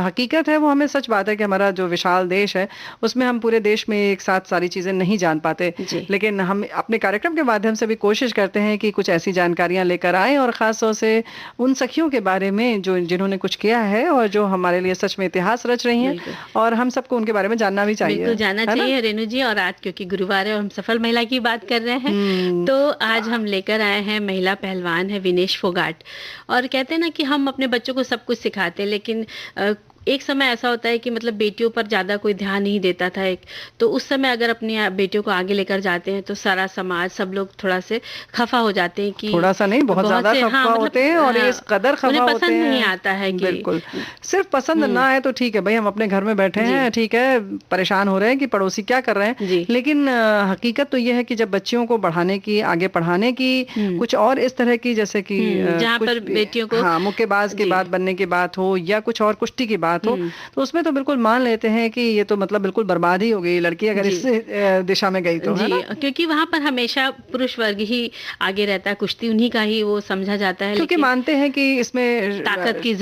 Speaker 2: हकीकत है वो हमें सच बात है कि हमारा जो विशाल देश है उसमें हम पूरे देश में एक साथ सारी चीजें नहीं जान पाते,
Speaker 1: जी।
Speaker 2: लेकिन हम अपने कार्यक्रम के माध्यम से भी कोशिश करते हैं कि कुछ ऐसी जानकारियां लेकर आएं, और खास तौर से उन सखियों के बारे में जो जिन्होंने कुछ किया है और जो हमारे लिए सच में इतिहास रच रही हैं,
Speaker 1: बिल्कुल।
Speaker 2: और हम सबको उनके बारे में जानना भी चाहिए।
Speaker 1: बिल्कुल जाना
Speaker 2: है ना?
Speaker 1: चाहिए रेणु जी। और आज क्योंकि गुरुवार है और हम सफल महिला की बात कर रहे हैं, तो आज हम लेकर आए हैं, महिला पहलवान है विनेश फोगाट। और कहते हैं ना कि हम अपने बच्चों को सब कुछ सिखाते हैं, लेकिन एक समय ऐसा होता है कि मतलब बेटियों पर ज्यादा कोई ध्यान नहीं देता था एक, तो उस समय अगर अपनी बेटियों को आगे लेकर जाते हैं तो सारा समाज, सब लोग थोड़ा से खफा हो जाते हैं कि
Speaker 2: थोड़ा सा नहीं, बहुत ज्यादा
Speaker 1: से,
Speaker 2: खफा
Speaker 1: मतलब,
Speaker 2: होते हैं, और इस कदर खफा
Speaker 1: उन्हें
Speaker 2: होते
Speaker 1: पसंद
Speaker 2: हैं।
Speaker 1: नहीं आता है कि
Speaker 2: बिल्कुल, सिर्फ पसंद ना आए तो ठीक है भाई, हम अपने घर में बैठे हैं, ठीक है, परेशान हो रहे हैं कि पड़ोसी क्या कर रहे हैं,
Speaker 1: जी।
Speaker 2: लेकिन हकीकत तो ये है कि जब बच्चियों को बढ़ाने की, आगे पढ़ाने की, कुछ और इस तरह की, जैसे कि
Speaker 1: जहाँ
Speaker 2: कुछ
Speaker 1: पर
Speaker 2: भी-
Speaker 1: बेटियों को,
Speaker 2: हाँ, मुक्केबाज की
Speaker 1: जी।
Speaker 2: बात बनने की बात हो या कुछ और कुश्ती की बात हो, तो उसमें तो बिल्कुल मान लेते हैं कि ये तो मतलब बिल्कुल बर्बाद ही हो गई लड़की अगर
Speaker 1: जी।
Speaker 2: इस दिशा में गई तो, है
Speaker 1: जी,
Speaker 2: ना?
Speaker 1: क्योंकि वहां पर हमेशा पुरुष वर्ग ही आगे रहता है, कुश्ती उन्हीं का ही वो समझा जाता है,
Speaker 2: क्योंकि
Speaker 1: लेकिन
Speaker 2: मानते हैं कि इसमें
Speaker 1: ताकत की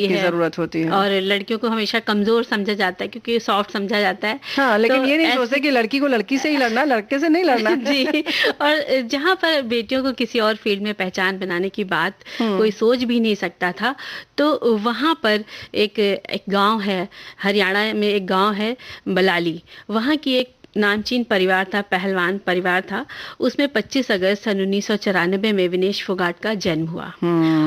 Speaker 1: जरूरत होती है, और लड़कियों को हमेशा कमजोर समझा जाता है क्योंकि सॉफ्ट समझा जाता है।
Speaker 2: हाँ, लेकिन
Speaker 1: तो
Speaker 2: ये नहीं
Speaker 1: ऐसे-
Speaker 2: सोचते कि लड़की को लड़की से ही लड़ना, लड़के से नहीं लड़ना।
Speaker 1: जी। और जहाँ पर बेटियों को किसी और फील्ड में पहचान बनाने की बात कोई सोच भी नहीं सकता था, तो वहाँ पर एक गांव है, हरियाणा में एक गांव है बलाली, वहाँ की एक नामचीन परिवार था, पहलवान परिवार था, उसमें 25 अगस्त सन 1994 में विनेश फोगाट का जन्म हुआ।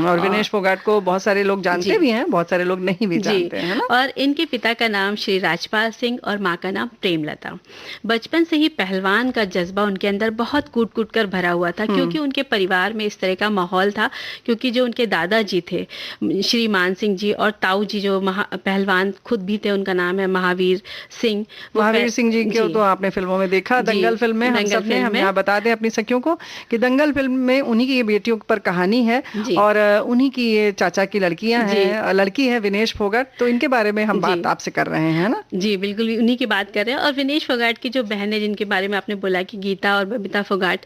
Speaker 2: और विनेश फोगाट को बहुत सारे लोग जानते भी हैं, बहुत सारे लोग नहीं भी जानते हैं, ना?
Speaker 1: और इनके पिता का नाम श्री राजपाल सिंह और माँ का नाम प्रेमलता। बचपन से ही पहलवान का जज्बा उनके अंदर बहुत कूट कूट कर भरा हुआ था, क्योंकि उनके परिवार में इस तरह का माहौल था, क्योंकि जो उनके दादाजी थे श्री मान सिंह जी, और ताऊ जी जो पहलवान खुद भी थे, उनका नाम है महावीर सिंह।
Speaker 2: महावीर सिंह जी को तो आपने फिल्मों में देखा, दंगल फिल्म में हम सब ने, हम यहाँ बता दें अपनी सखियों को कि दंगल फिल्म में उन्हीं की ये बेटियों पर कहानी है, और उन्हीं की ये चाचा की लड़कियां हैं, लड़की है विनेश फोगाट, तो इनके बारे में हम बात आपसे कर रहे हैं ना?
Speaker 1: जी बिल्कुल, उन्हीं की बात कर रहे हैं। और विनेश फोगाट की जो बहन है, जिनके बारे में आपने बोला कि गीता और बबीता फोगाट,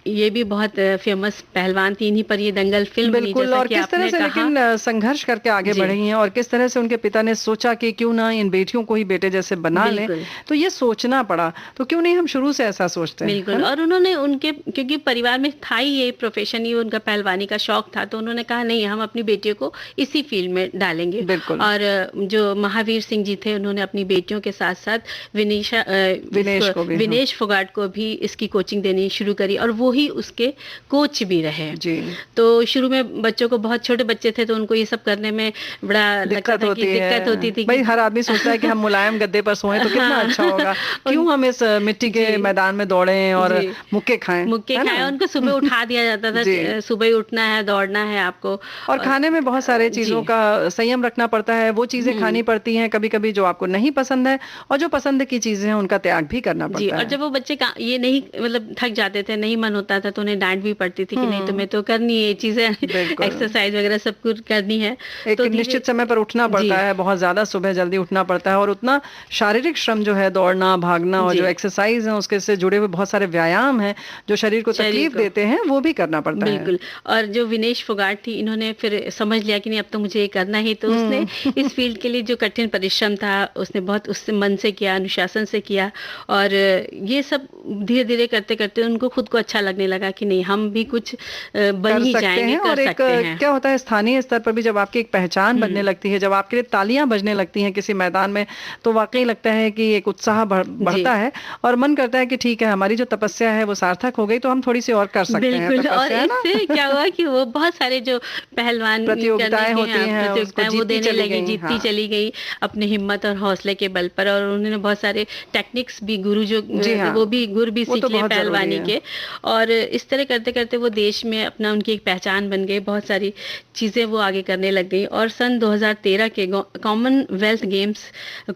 Speaker 1: ये भी बहुत फेमस पहलवान थी, इन्हीं पर ये दंगल फिल्म बनी,
Speaker 2: बिल्कुल।
Speaker 1: जैसा
Speaker 2: और
Speaker 1: कि
Speaker 2: किस तरह
Speaker 1: आपने
Speaker 2: से
Speaker 1: कहा।
Speaker 2: लेकिन संघर्ष करके आगे बढ़ी हैं, और किस तरह से उनके पिता ने सोचा कि क्यों ना इन बेटियों को ही बेटे जैसे बना लें, तो ये सोचना पड़ा, तो क्यों नहीं हम शुरू से ऐसा सोचते हैं।
Speaker 1: बिल्कुल। और उन्होंने उनके, क्योंकि परिवार में था ही ये प्रोफेशन, ही उनका पहलवानी का शौक था, तो उन्होंने कहा नहीं, हम अपनी बेटियों को इसी फील्ड में डालेंगे।
Speaker 2: बिल्कुल।
Speaker 1: और जो महावीर सिंह जी थे, उन्होंने अपनी बेटियों के साथ साथ विनेश फोगाट को भी इसकी कोचिंग देनी शुरू करी, और वो ही उसके कोच भी रहे।
Speaker 2: जी।
Speaker 1: तो शुरू में बच्चों को, बहुत छोटे बच्चे थे तो उनको ये सब करने में बड़ा
Speaker 2: दिक्कत होती थी। भाई हर आदमी सोचता है कि हम मुलायम गद्दे पर सोएं तो कितना अच्छा होगा, क्यों हम इस मिट्टी के मैदान में दौड़ें और मुक्के खाएं।
Speaker 1: उनको सुबह उठा दिया जाता था, सुबह ही उठना है, दौड़ना है आपको, और
Speaker 2: खाने में बहुत सारे चीजों का संयम रखना पड़ता है, वो चीजें खानी पड़ती हैं कभी कभी जो आपको नहीं पसंद है, और जो पसंद की चीजें हैं उनका त्याग भी करना पड़ता है।
Speaker 1: और जब वो बच्चे ये नहीं, मतलब थक जाते थे, नहीं मन होता था, तो उन्हें डांट भी पड़ती थी कि नहीं, तुम्हें तो करनी है ये चीजें, एक्सरसाइज वगैरह सब कुछ करनी है।
Speaker 2: एक
Speaker 1: तो
Speaker 2: निश्चित समय पर उठना पड़ता है, बहुत ज्यादा सुबह जल्दी उठना पड़ता है, और उतना शारीरिक श्रम जो है, दौड़ना भागना और जो एक्सरसाइज है उसके से जुड़े हुए बहुत सारे व्यायाम हैं जो शरीर को तकलीफ देते हैं, वो भी करना पड़ता है।
Speaker 1: बिल्कुल। और जो विनेश फोगाट थी, इन्होंने फिर समझ लिया कि नहीं, अब तो मुझे ये करना ही, तो उसने इस फील्ड के लिए जो कठिन परिश्रम था, उसने बहुत उससे मन से किया, अनुशासन से किया, और ये सब धीरे धीरे करते करते उनको खुद को अच्छा लगने लगने लगा कि नहीं, हम भी कुछ बन
Speaker 2: कर
Speaker 1: ही
Speaker 2: सकते
Speaker 1: जाएंगे,
Speaker 2: हैं।
Speaker 1: कर
Speaker 2: और एक
Speaker 1: सकते हैं।
Speaker 2: क्या होता है स्थानीय स्तर पर भी जब आपकी एक पहचान बनने लगती है, जब आपके लिए तालियां बजने लगती हैं किसी मैदान में, तो वाकई लगता है कि एक उत्साह बढ़ता है और मन करता है कि ठीक है, हमारी जो तपस्या है वो सार्थक हो गई, तो हम थोड़ी सी और कर सकते हैं
Speaker 1: बिल्कुल। और
Speaker 2: तपस्या, है ना?
Speaker 1: इससे क्या हुआ कि वो बहुत सारे जो पहलवान
Speaker 2: प्रतियोगिताएं होती हैं,
Speaker 1: प्रतियोगिताएं
Speaker 2: उसको
Speaker 1: वो
Speaker 2: जीतती
Speaker 1: देने
Speaker 2: चली
Speaker 1: लगी,
Speaker 2: गई।
Speaker 1: जीतती
Speaker 2: हाँ।
Speaker 1: चली गई अपने हिम्मत और हौसले के बल पर। और उन्होंने बहुत सारे टेक्निक्स भी, गुरु जो
Speaker 2: जी हाँ।
Speaker 1: वो भी गुर भी
Speaker 2: वो
Speaker 1: सीख
Speaker 2: तो
Speaker 1: लिए
Speaker 2: बहुत जरूरी
Speaker 1: पहलवानी
Speaker 2: है।
Speaker 1: के। और इस तरह करते करते वो देश में अपना, उनकी एक पहचान बन गई, बहुत सारी चीज़ें वो आगे करने लग गई। और सन 2013 के कॉमनवेल्थ गेम्स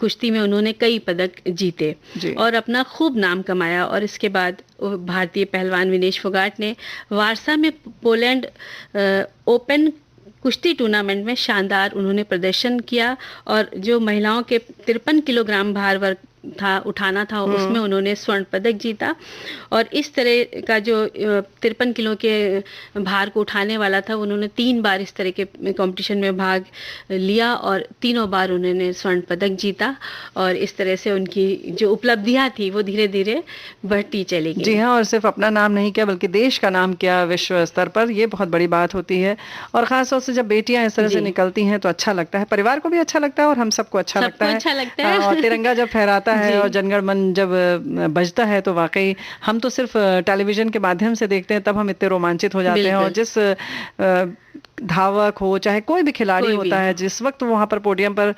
Speaker 1: कुश्ती में उन्होंने कई पदक जीते
Speaker 2: जी।
Speaker 1: और अपना खूब नाम कमाया। और इसके बाद भारतीय पहलवान विनेश फोगाट ने वारसा में पोलैंड ओपन कुश्ती टूर्नामेंट में शानदार उन्होंने प्रदर्शन किया। और जो महिलाओं के 53 किलोग्राम भार वर्ग उठाना था, उसमें उन्होंने स्वर्ण पदक जीता। और इस तरह का जो 53 किलो के भार को उठाने वाला था, उन्होंने 3 बार इस तरह के कंपटीशन में भाग लिया और तीनों बार उन्होंने स्वर्ण पदक जीता। और इस तरह से उनकी जो उपलब्धियां थी वो धीरे धीरे बढ़ती चली गई।
Speaker 2: जी हाँ, और सिर्फ अपना नाम नहीं किया बल्कि देश का नाम किया विश्व स्तर पर, ये बहुत बड़ी बात होती है। और खास तौर से जब बेटियां इस तरह से निकलती हैं तो अच्छा लगता है, परिवार को भी अच्छा लगता है और हम सबको अच्छा लगता है।
Speaker 1: अच्छा लगता है।
Speaker 2: और तिरंगा जब फहराता है और जनगण मन जब बजता है तो वाकई हम तो सिर्फ टेलीविजन के माध्यम से देखते हैं, तब हम इतने रोमांचित हो जाते हैं। और जिस धावक हो, चाहे कोई भी खिलाड़ी होता है, जिस वक्त वहां पर पोडियम पर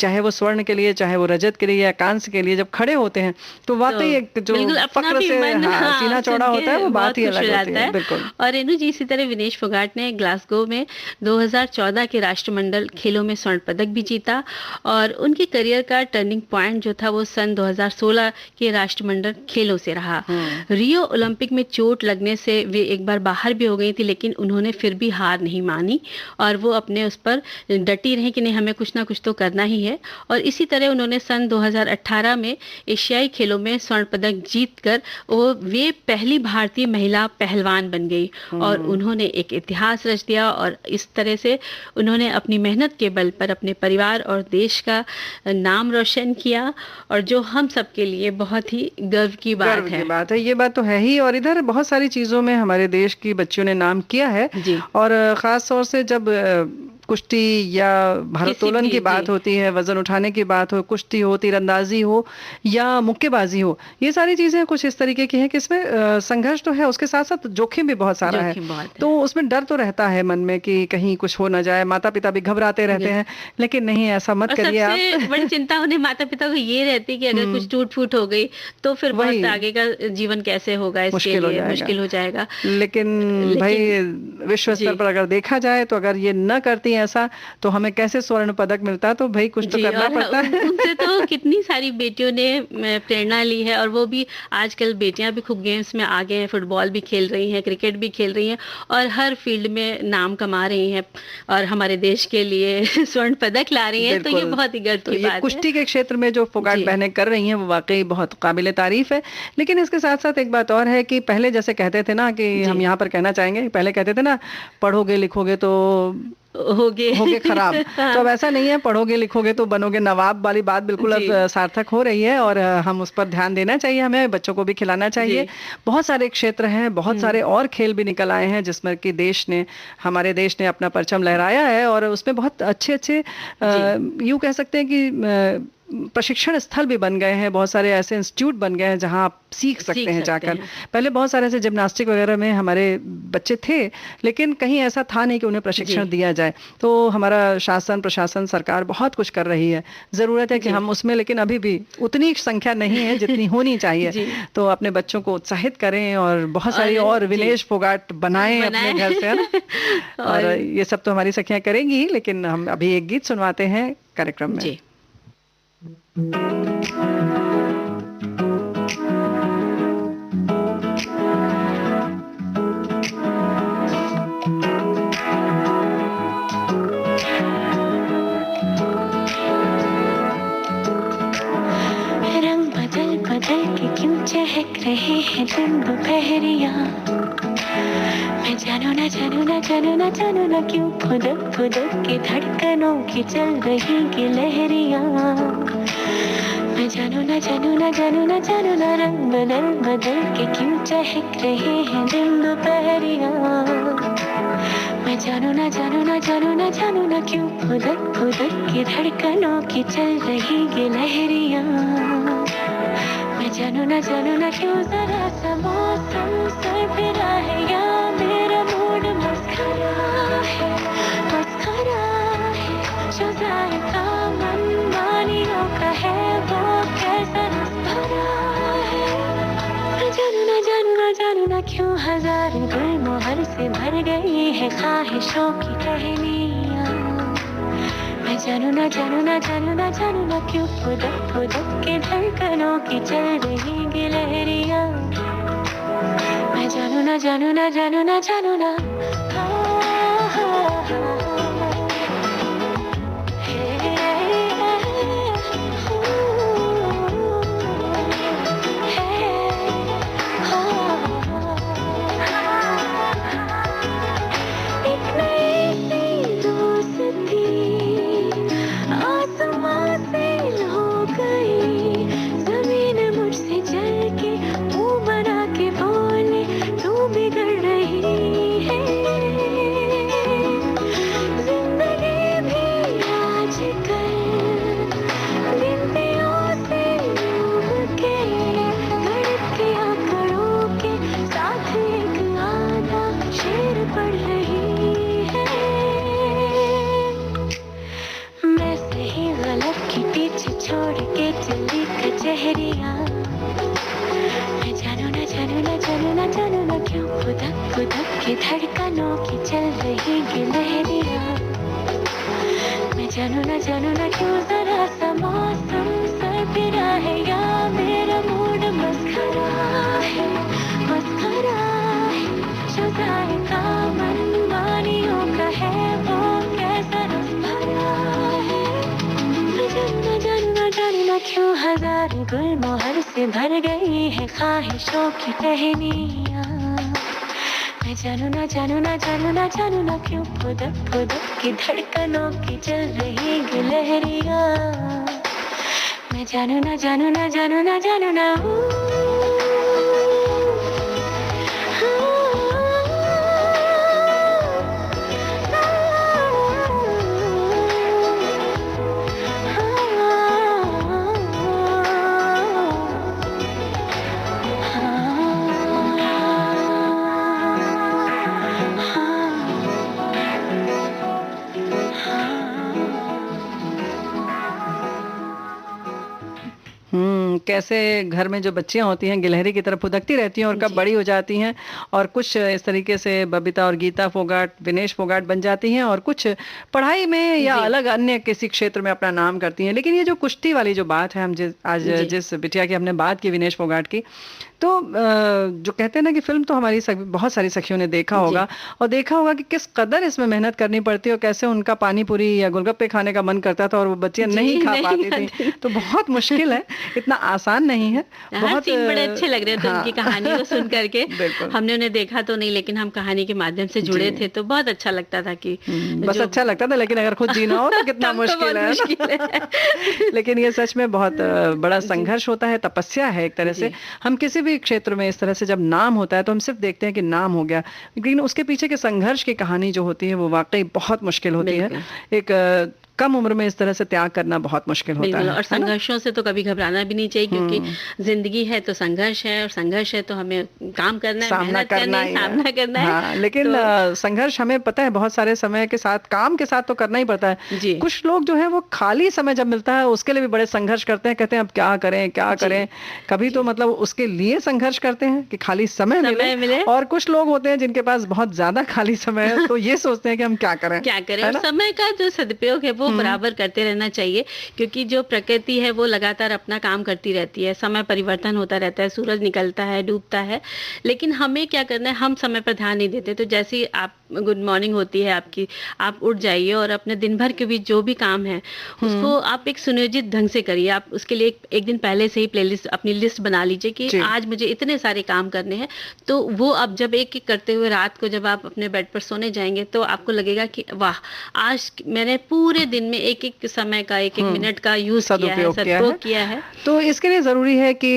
Speaker 2: चाहे वो स्वर्ण के लिए, चाहे वो रजत के लिए या कांस्य के लिए जब खड़े होते हैं, तो वाकई एक जो फक्र से सीना चौड़ा होता है, वो बात ही अलग होती है। बिल्कुल।
Speaker 1: और रेनू जी, इसी तरह विनेश फोगाट ने ग्लासगो में 2014 के राष्ट्रमंडल खेलों में स्वर्ण पदक भी जीता। और उनके करियर का टर्निंग पॉइंट जो था वो सन 2016 के राष्ट्रमंडल खेलों से रहा। रियो ओलंपिक में चोट लगने से वे एक बार बाहर भी हो गई थी, लेकिन उन्होंने फिर भी हार नहीं मानी और वो अपने उस पर डटी रही कि नहीं, हमें कुछ ना कुछ तो करना ही है। और इसी तरह उन्होंने सन 2018 में एशियाई खेलों में स्वर्ण पदक जीतकर वे पहली भारतीय महिला पहलवान बन गई और उन्होंने एक इतिहास रच दिया। और इस तरह से उन्होंने अपनी मेहनत के बल पर अपने परिवार और देश का नाम रोशन किया, और जो हम सबके लिए बहुत ही गर्व की बात है।
Speaker 2: ये बात तो है ही। और इधर बहुत सारी चीजों में हमारे देश की बच्चियों ने नाम किया है। और खास तौर से जब कुश्ती या भारोत्तोलन की बात होती है, वजन उठाने की बात हो, कुश्ती हो, तीरंदाजी हो या मुक्केबाजी हो, ये सारी चीजें कुछ इस तरीके की हैं कि इसमें संघर्ष तो है, उसके साथ साथ जोखिम भी बहुत सारा है। तो उसमें डर तो रहता है मन में कि कहीं कुछ हो ना जाए, माता पिता भी घबराते रहते हैं, लेकिन नहीं, ऐसा मत करिए आप।
Speaker 1: सबसे बड़ी चिंता उन्हें माता पिता को ये रहती है कि अगर कुछ टूट फूट हो गई तो फिर बहुत आगे का जीवन कैसे होगा, इसके लिए मुश्किल हो जाएगा।
Speaker 2: लेकिन भाई विश्व स्तर पर अगर देखा जाए तो अगर ये न करती ऐसा, तो हमें कैसे स्वर्ण पदक मिलता? तो भाई कुछ तो करना पड़ता है।
Speaker 1: उनसे तो कितनी सारी बेटियों ने प्रेरणा ली है, और वो भी आजकल बेटियां भी खूब गेम्स में आगे हैं, फुटबॉल भी खेल रही हैं, क्रिकेट भी खेल रही हैं और हर फील्ड में नाम कमा रही हैं और हमारे देश के लिए स्वर्ण पदक ला रही हैं। तो ये बहुत ही गर्व की बात है।
Speaker 2: कुश्ती के क्षेत्र में जो फोगाट बहनें कर रही हैं वो वाकई बहुत काबिले तारीफ है। लेकिन इसके साथ साथ एक बात और है कि पहले जैसे कहते थे ना, कि हम यहाँ पर कहना चाहेंगे, पहले कहते थे ना, पढ़ोगे लिखोगे तो होगे खराब। तो अब ऐसा नहीं है, पढ़ोगे लिखोगे तो बनोगे नवाब वाली बात बिल्कुल अब सार्थक हो रही है। और हम उस पर ध्यान देना चाहिए, हमें बच्चों को भी खिलाना चाहिए। बहुत सारे क्षेत्र हैं, बहुत सारे और खेल भी निकल आए हैं जिसमें कि हमारे देश ने अपना परचम लहराया है। और उसमें बहुत अच्छे यूं कह सकते हैं कि प्रशिक्षण स्थल भी बन गए हैं, बहुत सारे ऐसे इंस्टीट्यूट बन गए हैं जहां आप सीख सकते हैं जाकर। पहले बहुत सारे ऐसे जिम्नास्टिक वगैरह में हमारे बच्चे थे, लेकिन कहीं ऐसा था नहीं कि उन्हें प्रशिक्षण दिया जाए। तो हमारा शासन, प्रशासन, सरकार बहुत कुछ कर रही है, जरूरत है कि हम उसमें, लेकिन अभी भी उतनी संख्या नहीं है जितनी होनी चाहिए। तो अपने बच्चों को उत्साहित करें और बहुत सारी और विनेश फोगाट बनाएं अपने घर से, है ना। और ये सब तो हमारी सखियां करेंगी, लेकिन हम अभी एक गीत सुनवाते हैं कार्यक्रम में।
Speaker 3: रंग बदल बदल के क्यों चहक रहे हैं दिन दोपहरिया, मैं जानू ना जानू ना जानू ना जानू ना क्यों खुदक खुदक के धड़कनों की चल रही गिलहरियां। मैं जानू ना जानू ना जानू ना जानू ना रंग बदल बदल के क्यों चहक रहे हैं दिन दोपहरिया। मैं जानू ना जानू ना जानू ना जानू ना क्यों फुदक फुदक के धड़कनों की चल रही गिलहरियाँ। मैं जानू ना क्यों जरा सा मौसम सरफिरा है या मेरा मूड मस्खरा है जो जायका मनमानियों का है वो कैसा रस भरा है। मैं जानू ना क्यों हजार गुलमोहर से भर गई है ख्वाहिशों की टहनियाँ। मैं जानू ना क्यों फुदक फुदक के धड़कनों की चल रही गिलहरियाँ। मैं जानू ना धड़कनों की चल रही गिलहरियाँ। मैं जानू ना क्यों जरा सा मौसम सरफिरा है या मेरा मूड मस्खरा है जो जायका मनमानियों का है वो कैसा रस भरा है। मैं जानू ना क्यों हजार गुलमोहर से भर गई है ख्वाहिशों की टहनियाँ। मैं जानू ना क्यों फुदक फुदक की धड़कनों की चल रही गिलहरियाँ। मैं जानू ना
Speaker 2: कैसे घर में जो बच्चियां होती हैं गिलहरी की तरफ फुदकती रहती हैं और कब बड़ी हो जाती हैं और कुछ इस तरीके से बबीता और गीता फोगाट, विनेश फोगाट बन जाती हैं और कुछ पढ़ाई में या अलग अन्य किसी क्षेत्र में अपना नाम करती हैं। लेकिन ये जो कुश्ती वाली जो बात है, हम आज जिस बिटिया की हमने बात की विनेश फोगाट की, तो जो कहते हैं ना कि फिल्म तो हमारी बहुत सारी सखियों ने देखा होगा और देखा होगा कि किस कदर इसमें मेहनत करनी पड़ती है और कैसे उनका पानी पूरी या गोलगप्पे खाने का मन करता था और वो बच्चियां नहीं खा पाती थी। तो बहुत मुश्किल है, इतना आसान नहीं है। बहुत
Speaker 1: सीन बड़े अच्छे लग रहे थे उनकी कहानी को सुन करके। हमने उन्हें देखा तो नहीं, लेकिन हम कहानी के माध्यम से जुड़े थे तो बहुत अच्छा लगता था कि
Speaker 2: बस अच्छा लगता था, लेकिन अगर खुद जीना हो तो कितना मुश्किल है। लेकिन ये सच में बहुत बड़ा संघर्ष होता है, तपस्या है एक तरह से। हम किसी भी क्षेत्र में इस तरह से जब नाम होता है तो हम सिर्फ देखते हैं कि नाम हो गया, लेकिन उसके पीछे के संघर्ष की कहानी जो होती है वो वाकई बहुत मुश्किल होती है। एक कम उम्र में इस तरह से त्याग करना बहुत मुश्किल होता है।
Speaker 1: और संघर्षों से तो कभी घबराना भी नहीं चाहिए, क्योंकि जिंदगी है तो संघर्ष है और संघर्ष है तो हमें काम करना है,
Speaker 2: सामना करना है। हाँ, लेकिन संघर्ष हमें पता है बहुत सारे समय के साथ, काम के साथ तो करना ही पड़ता है। कुछ लोग जो है वो खाली समय जब मिलता है उसके लिए भी बड़े संघर्ष करते हैं, कहते हैं अब क्या करें। कभी तो मतलब उसके लिए संघर्ष करते हैं कि खाली समय मिले। और कुछ लोग होते हैं जिनके पास बहुत ज्यादा खाली समय है तो ये सोचते हैं कि हम क्या करें।
Speaker 1: समय का जो सदुपयोग है वो बराबर करते रहना चाहिए, क्योंकि जो प्रकृति है वो लगातार अपना काम करती रहती है। समय परिवर्तन होता रहता है, सूरज निकलता है, डूबता है, लेकिन हमें क्या करना है, हम समय पर ध्यान नहीं देते। तो जैसे आप गुड मॉर्निंग होती है आपकी, आप उठ जाइए और अपने दिन भर के भी जो भी काम है उसको आप एक सुनियोजित ढंग से करिए। आप उसके लिए एक दिन पहले से ही प्लेलिस्ट, अपनी लिस्ट बना लीजिए कि आज मुझे इतने सारे काम करने हैं। तो वो अब जब एक एक करते हुए रात को जब आप अपने बेड पर सोने जाएंगे तो आपको लगेगा कि वाह, आज मैंने पूरे दिन में एक-एक समय का, एक-एक मिनट का यूज़ किया है,
Speaker 2: सदुपयोग
Speaker 1: किया है।
Speaker 2: तो इसके लिए ज़रूरी है कि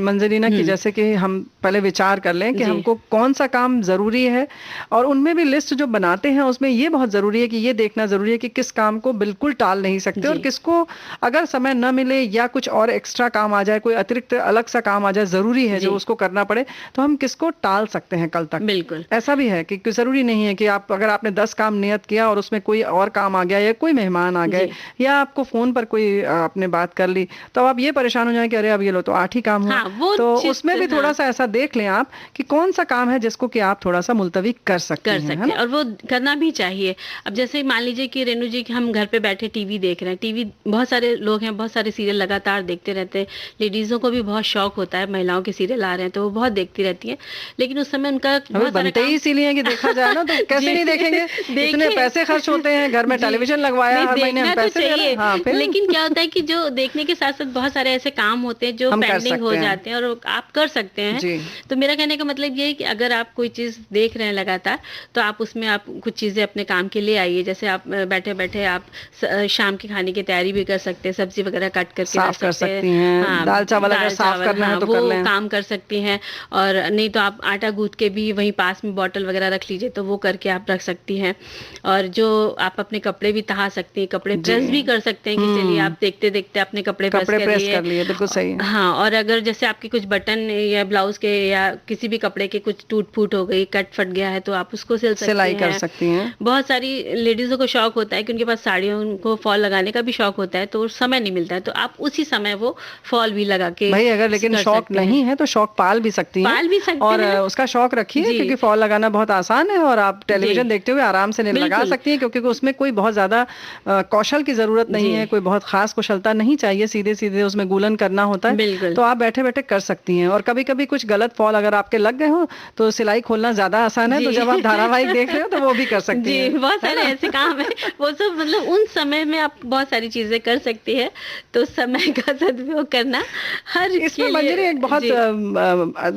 Speaker 2: मंजरीना कि जैसे कि हम पहले विचार कर लें कि हमको कौन सा काम ज़रूरी है, और उनमें भी लिस्ट जो बनाते हैं उसमें ये बहुत ज़रूरी है कि ये देखना ज़रूरी है कि किस काम को बिल्कुल टाल नहीं सकते, और किसको अगर समय न मिले या कुछ और एक्स्ट्रा काम आ जाए, कोई अतिरिक्त अलग सा काम आ जाए ज़रूरी है जो उसको करना पड़े, तो हम किसको टाल सकते हैं कल तक।
Speaker 1: बिल्कुल
Speaker 2: ऐसा भी है कि ज़रूरी नहीं है कि आप अगर आपने 10 काम नियत किया और उसमें कोई और काम आ गया या कोई मेहमान आ गए या आपको फोन पर कोई आपने बात कर ली, तो आप ये परेशान हो जाए कि अरे अब ये लो तो 8 ही काम हुआ। तो उसमें भी थोड़ा सा ऐसा देख लें आप कि कौन सा काम है जिसको कि आप थोड़ा सा मुलतवी कर सकते हैं,
Speaker 1: और वो करना भी चाहिए। अब जैसे मान लीजिए कि रेणु जी कि हम घर पे बैठे टीवी देख रहे हैं, टीवी बहुत सारे लोग हैं, बहुत सारे सीरियल लगातार देखते रहते हैं। लेडीजों को भी बहुत शौक होता है, महिलाओं के सीरियल आ रहे हैं तो वो बहुत देखती रहती हैं, लेकिन उस समय उनका
Speaker 2: बनते ही इसीलिए कि देखा जाए ना, तो कैसे नहीं देखेंगे, इतने पैसे खर्च होते हैं, घर में टेलीविजन लगवाया, हर महीने हम पैसे दे रहे हैं। हाँ,
Speaker 1: लेकिन क्या होता है कि जो देखने के साथ साथ बहुत सारे ऐसे काम होते हैं जो पेंडिंग हो जाते हैं और आप कर सकते हैं। तो मेरा कहने का मतलब ये है कि अगर आप कोई चीज देख रहे हैं लगातार, तो आप उसमें आप कुछ चीजें अपने काम के लिए आइए। जैसे आप बैठे बैठे आप शाम की खाने की तैयारी भी कर सकते हैं, सब्जी वगैरह काट करके
Speaker 2: साफ कर सकती हैं, दाल चावल अगर साफ करना है तो कर लें,
Speaker 1: काम कर सकती हैं। और नहीं तो आप आटा गूंथ के भी वहीं पास में बॉटल वगैरह रख लीजिए, तो वो करके आप रख सकती हैं। और जो आप अपने कपड़े भी तहा सकती हैं, कपड़े प्रेस भी कर सकते हैं कि चलिए आप देखते देखते अपने कपड़े प्रेस कर लिए।
Speaker 2: बिल्कुल सही।
Speaker 1: हाँ, और अगर जैसे आपके कुछ बटन या ब्लाउज के या किसी भी कपड़े के कुछ टूट फूट हो गई, कट फट गया है, तो आप उसको
Speaker 2: सिलाई कर सकती हैं।
Speaker 1: बहुत सारी लेडीजों को शौक होता है कि उनके पास साड़ियों को फॉल लगाने का भी शौक होता है, तो समय नहीं मिलता है, तो आप उसी समय वो फॉल भी लगा के
Speaker 2: भाई अगर लेकिन शौक नहीं है तो शौक पाल भी सकती हैं, और उसका शौक रखिए, क्योंकि फॉल लगाना बहुत आसान है और आप टेलीविजन देखते हुए आराम से लगा सकती हैं, क्योंकि उसमें कोई बहुत ज्यादा कौशल की जरूरत नहीं है, कोई बहुत खास कुशलता नहीं चाहिए, सीधे सीधे उसमें गुलन करना होता है, तो आप बैठे बैठे कर सकती हैं। और कभी कभी कुछ गलत फॉल अगर आपके लग गए हो तो सिलाई खोलना ज्यादा आसान है, तो जब आप धारावाहिक देख रहे हो तो वो भी कर सकती हैं।
Speaker 1: बहुत सारे ऐसे काम है, वो सब मतलब उन समय में आप बहुत सारी चीजें कर सकती है, तो समय का सदुपयोग करना हर
Speaker 2: इसमें मंजरी एक बहुत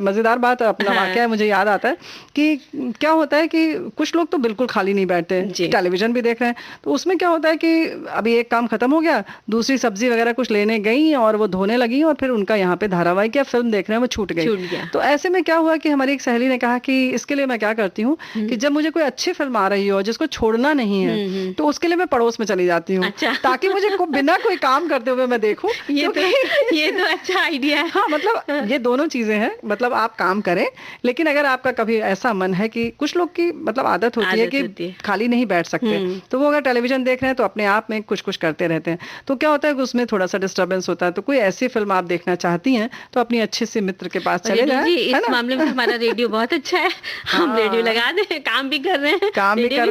Speaker 2: मजेदार बात अपना वाकया है, मुझे याद आता है कि क्या होता है कि कुछ लोग तो बिल्कुल खाली नहीं बैठते, टेलीविजन भी देख रहे हैं, तो उसमें क्या होता है कि अभी एक काम खत्म हो गया, दूसरी सब्जी वगैरह कुछ लेने गई और वो धोने लगी और फिर उनका यहाँ पे धारावाहिक या फिल्म देख रहे हैं वो छूट गई। तो ऐसे में क्या हुआ कि हमारी एक सहेली ने कहा कि इसके लिए मैं क्या करती हूँ कि जब मुझे कोई अच्छी फिल्म आ रही हो जिसको छोड़ना नहीं है, तो उसके लिए मैं पड़ोस में चली जाती हूँ, ताकि मुझे बिना कोई काम करते हुए मैं देखूं।
Speaker 1: ये तो अच्छा आइडिया है।
Speaker 2: हाँ, मतलब ये दोनों चीजें हैं, मतलब आप काम करें, लेकिन अगर आपका कभी ऐसा मन है कि कुछ लोग की मतलब आदत होती है कि खाली नहीं बैठ सकते, तो वो अगर टेलीविजन देख रहे हैं तो अपने आप में कुछ कुछ करते रहते हैं, तो क्या होता है कि उसमें थोड़ा सा डिस्टर्बेंस होता है। तो कोई ऐसी फिल्म आप देखना चाहती हैं तो अपनी अच्छे से मित्र के पास चले जाएं।
Speaker 1: इस मामले में हमारा रेडियो बहुत अच्छा है, हम रेडियो लगा दें, काम भी कर रहे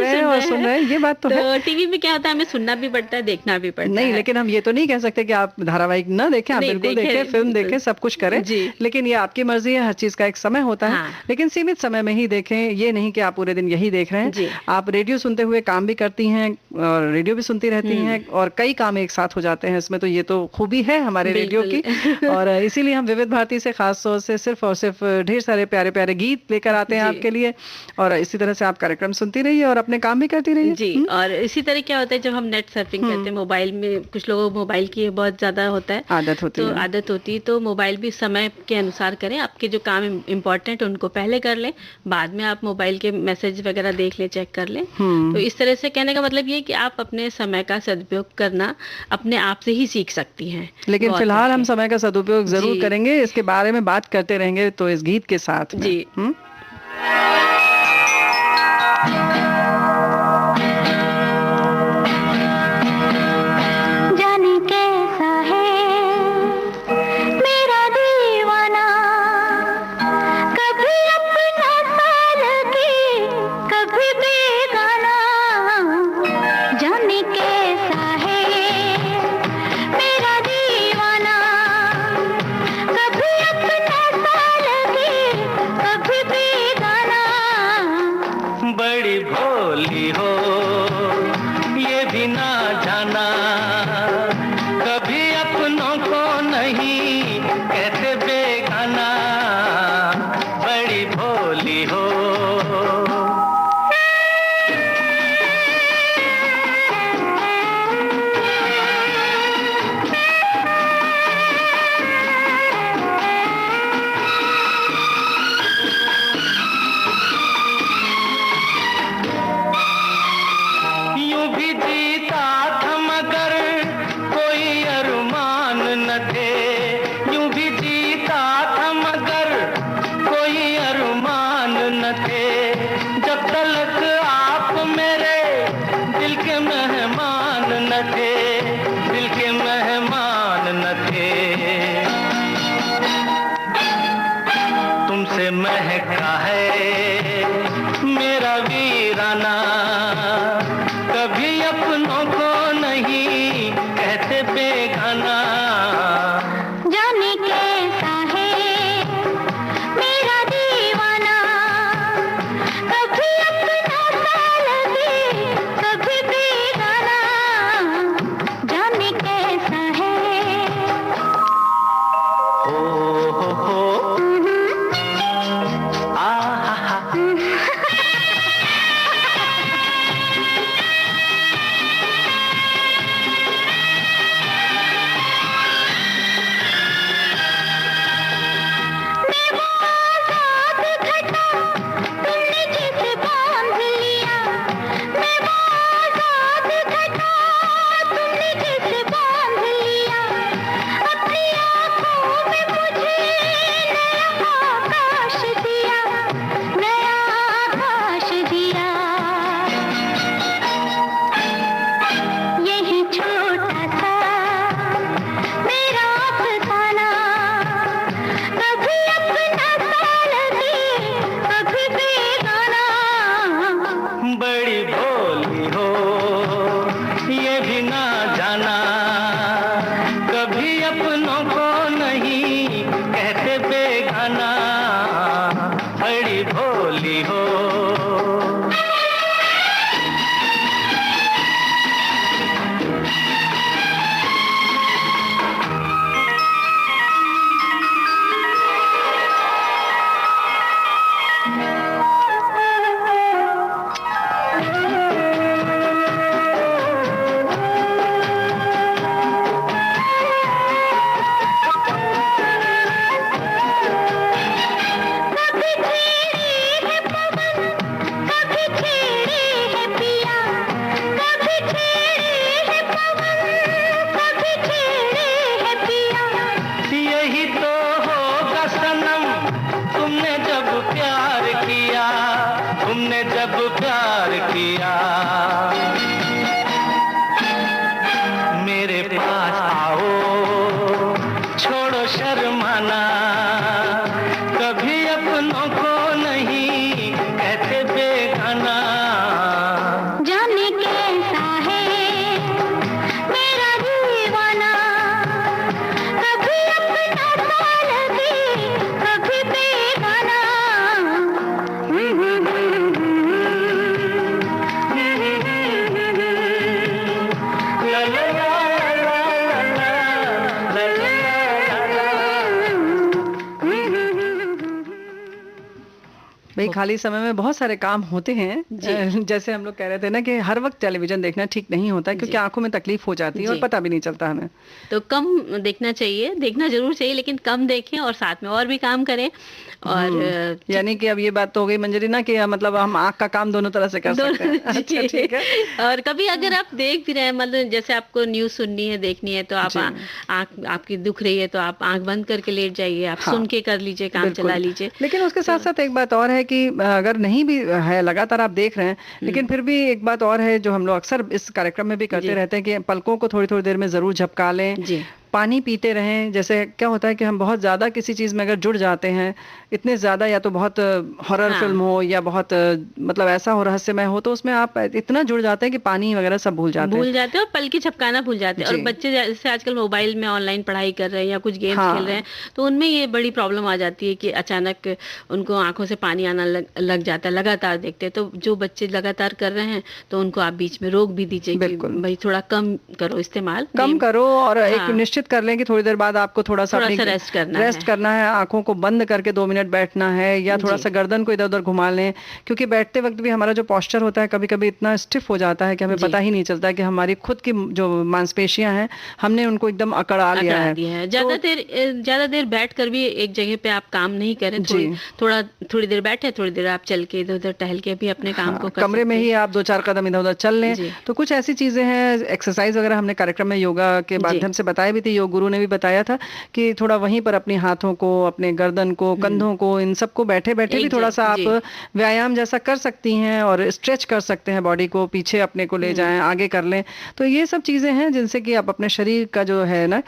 Speaker 1: हैं
Speaker 2: और सुन रहे हैं, ये बात तो है।
Speaker 1: टीवी में क्या होता है, हमें सुनना भी पड़ता है, देखना भी पड़ता है।
Speaker 2: नहीं, लेकिन हम ये तो नहीं कह सकते कि आप धारावाहिक ना देखें, आप बिल्कुल देखें, फिल्म देखें, सब कुछ करें, लेकिन ये आपकी मर्जी है, हर चीज का एक समय होता है, लेकिन सीमित समय में ही देखें। ये नहीं कि आप पूरे दिन यही देख रहे हैं, आप रेडियो सुनते हुए काम भी करती हैं और रेडियो भी सुनती रहती हैं, और कई काम एक साथ हो जाते हैं इसमें, तो ये तो खूबी है हमारे रेडियो की। और इसीलिए हम विविध भारती से खास तौर से सिर्फ और सिर्फ ढेर सारे प्यारे प्यारे गीत लेकर आते हैं आपके लिए, और इसी तरह से आप कार्यक्रम सुनती रहिए और अपने काम भी करती रहिए
Speaker 1: जी। और इसी तरह क्या होता है, जब हम नेट सर्फिंग करते हैं मोबाइल में, कुछ लोगों को मोबाइल की बहुत ज्यादा होता है
Speaker 2: आदत
Speaker 1: होती है, तो मोबाइल भी समय के अनुसार करें। आपके जो काम इम्पोर्टेंट है उनको पहले कर लें, बाद में आप मोबाइल के मैसेज वगैरह देख लें, चेक कर लें। तो इस तरह से कहने का मतलब ये कि आप अपने समय का सदुपयोग करना अपने आप से ही सीख सकती हैं।
Speaker 2: लेकिन फिलहाल हम समय का सदुपयोग जरूर करेंगे, इसके बारे में बात करते रहेंगे तो इस गीत के साथ
Speaker 1: जी।
Speaker 3: कभी अपना सा लगे, कभी बेगाना।
Speaker 4: तलक आप मेरे दिल के मेहमान न थे, दिल के मेहमान न थे। तुमसे महका है मेरा वीराना, कभी अपनों को नहीं कहते बेगाना।
Speaker 3: जाने कैसा है मेरा दीवाना, कभी अपना सा लगे कभी बेगाना। जाने कैसा है।
Speaker 4: हो बड़ी भोली हो ये भी ना जाना, कभी अपनों को नहीं कहते बेगाना। बड़ी भोली हो। यही तो होगा सनम, तुमने जब प्यार किया, तुमने जब प्यार किया। मेरे पास आओ छोड़ो शर्माना, कभी अपनों को नहीं कहते बेगाना।
Speaker 3: जाने कैसा है मेरा दीवाना, कभी अपना सा लगे कभी बेगाना।
Speaker 4: ला ला ला ला ला
Speaker 2: भाई खाली समय में बहुत सारे काम होते हैं। जैसे हम लोग कह रहे थे ना कि हर वक्त टेलीविजन देखना ठीक नहीं होता है, क्योंकि आंखों में तकलीफ हो जाती है और पता भी नहीं चलता हमें।
Speaker 1: तो कम देखना चाहिए, देखना जरूर चाहिए, लेकिन कम देखें और साथ में और भी काम करें। और
Speaker 2: यानी कि अब ये बात तो हो गई मंजरी ना कि मतलब हम आंख का काम दोनों तरह से कर सकते हैं। अच्छा ठीक है।
Speaker 1: और कभी अगर आप देख भी रहे हैं, मतलब जैसे आपको न्यूज सुननी है, देखनी है, तो आप आंख आपकी दुख रही है तो आप आंख बंद करके लेट जाइए, आप सुन के कर लीजिए, काम चला लीजिए।
Speaker 2: लेकिन उसके साथ साथ एक बात और है कि अगर नहीं भी है, लगातार आप देख रहे हैं, लेकिन फिर भी एक बात और है जो हम लोग अक्सर इस कार्यक्रम में भी करते रहते हैं कि पलकों को थोड़ी थोड़ी देर में जरूर झपका लें, पानी पीते रहें। जैसे क्या होता है कि हम बहुत ज्यादा किसी चीज में अगर जुड़ जाते हैं, इतने ज्यादा या तो बहुत हॉरर फिल्म हो या बहुत मतलब ऐसा हो रहस्यमय हो, तो उसमें आप इतना जुड़ जाते हैं कि पानी वगैरह सब भूल जाते
Speaker 1: हैं और पलकी झपकाना भूल जाते हैं। और बच्चे जैसे आजकल मोबाइल में ऑनलाइन पढ़ाई कर रहे हैं या कुछ गेम्स खेल रहे हैं, तो उनमें ये बड़ी प्रॉब्लम आ जाती है कि अचानक उनको आंखों से पानी आना लग जाता है, लगातार देखते हैं। तो जो बच्चे लगातार कर रहे हैं तो उनको आप बीच में रोक भी दीजिए कि भाई थोड़ा कम करो इस्तेमाल,
Speaker 2: कम करो। और एक निश्चित कर लें कि थोड़ी देर बाद आपको थोड़ा सा रेस्ट करना है, आंखों को बंद करके 2 मिनट बैठना है, या थोड़ा सा गर्दन को इधर उधर घुमा लें। क्योंकि बैठते वक्त भी हमारा जो पोस्चर होता है कभी कभी इतना स्टिफ हो जाता है कि हमें पता ही नहीं चलता कि हमारी खुद की जो मांसपेशियां हैं हमने उनको एकदम अकड़ा लिया है।
Speaker 1: ज्यादा देर बैठ कर भी एक जगह पे आप काम नहीं करें, थोड़ी देर बैठे, थोड़ी देर आप चल के इधर उधर टहल के भी अपने काम को कर
Speaker 2: कमरे में ही आप 2-4 कदम इधर उधर चल लें। तो कुछ ऐसी चीजें हैं, एक्सरसाइज वगैरह हमने कार्यक्रम में योगा के माध्यम से बताई भी थी थी, योग गुरु ने भी बताया था कि थोड़ा वहीं पर अपने हाथों को, अपने गर्दन को, कंधों को, इन सबको बैठे बैठे भी थोड़ा सा आप व्यायाम जैसा कर सकती हैं और स्ट्रेच कर सकते हैं, बॉडी को पीछे अपने को ले जाएं, आगे कर लें। तो ये सब चीजें हैं जिनसे कि आप अपने शरीर का जो है ना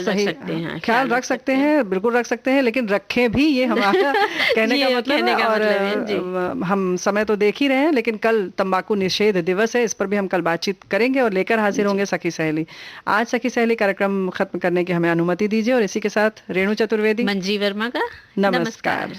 Speaker 2: सही ख्याल रख सकते हैं, बिल्कुल रख सकते हैं, लेकिन रखें भी, ये हमारा कहने का मतलब है। और हम समय तो देख ही रहे हैं, लेकिन कल तंबाकू निषेध दिवस है, इस पर भी हम कल बातचीत करेंगे और लेकर हाजिर होंगे सखी सहेली। आज सखी सहेली कार्यक्रम खत्म करने की हमें अनुमति दीजिए और इसी के साथ रेणु चतुर्वेदी,
Speaker 1: मंजी वर्मा का
Speaker 2: नमस्कार।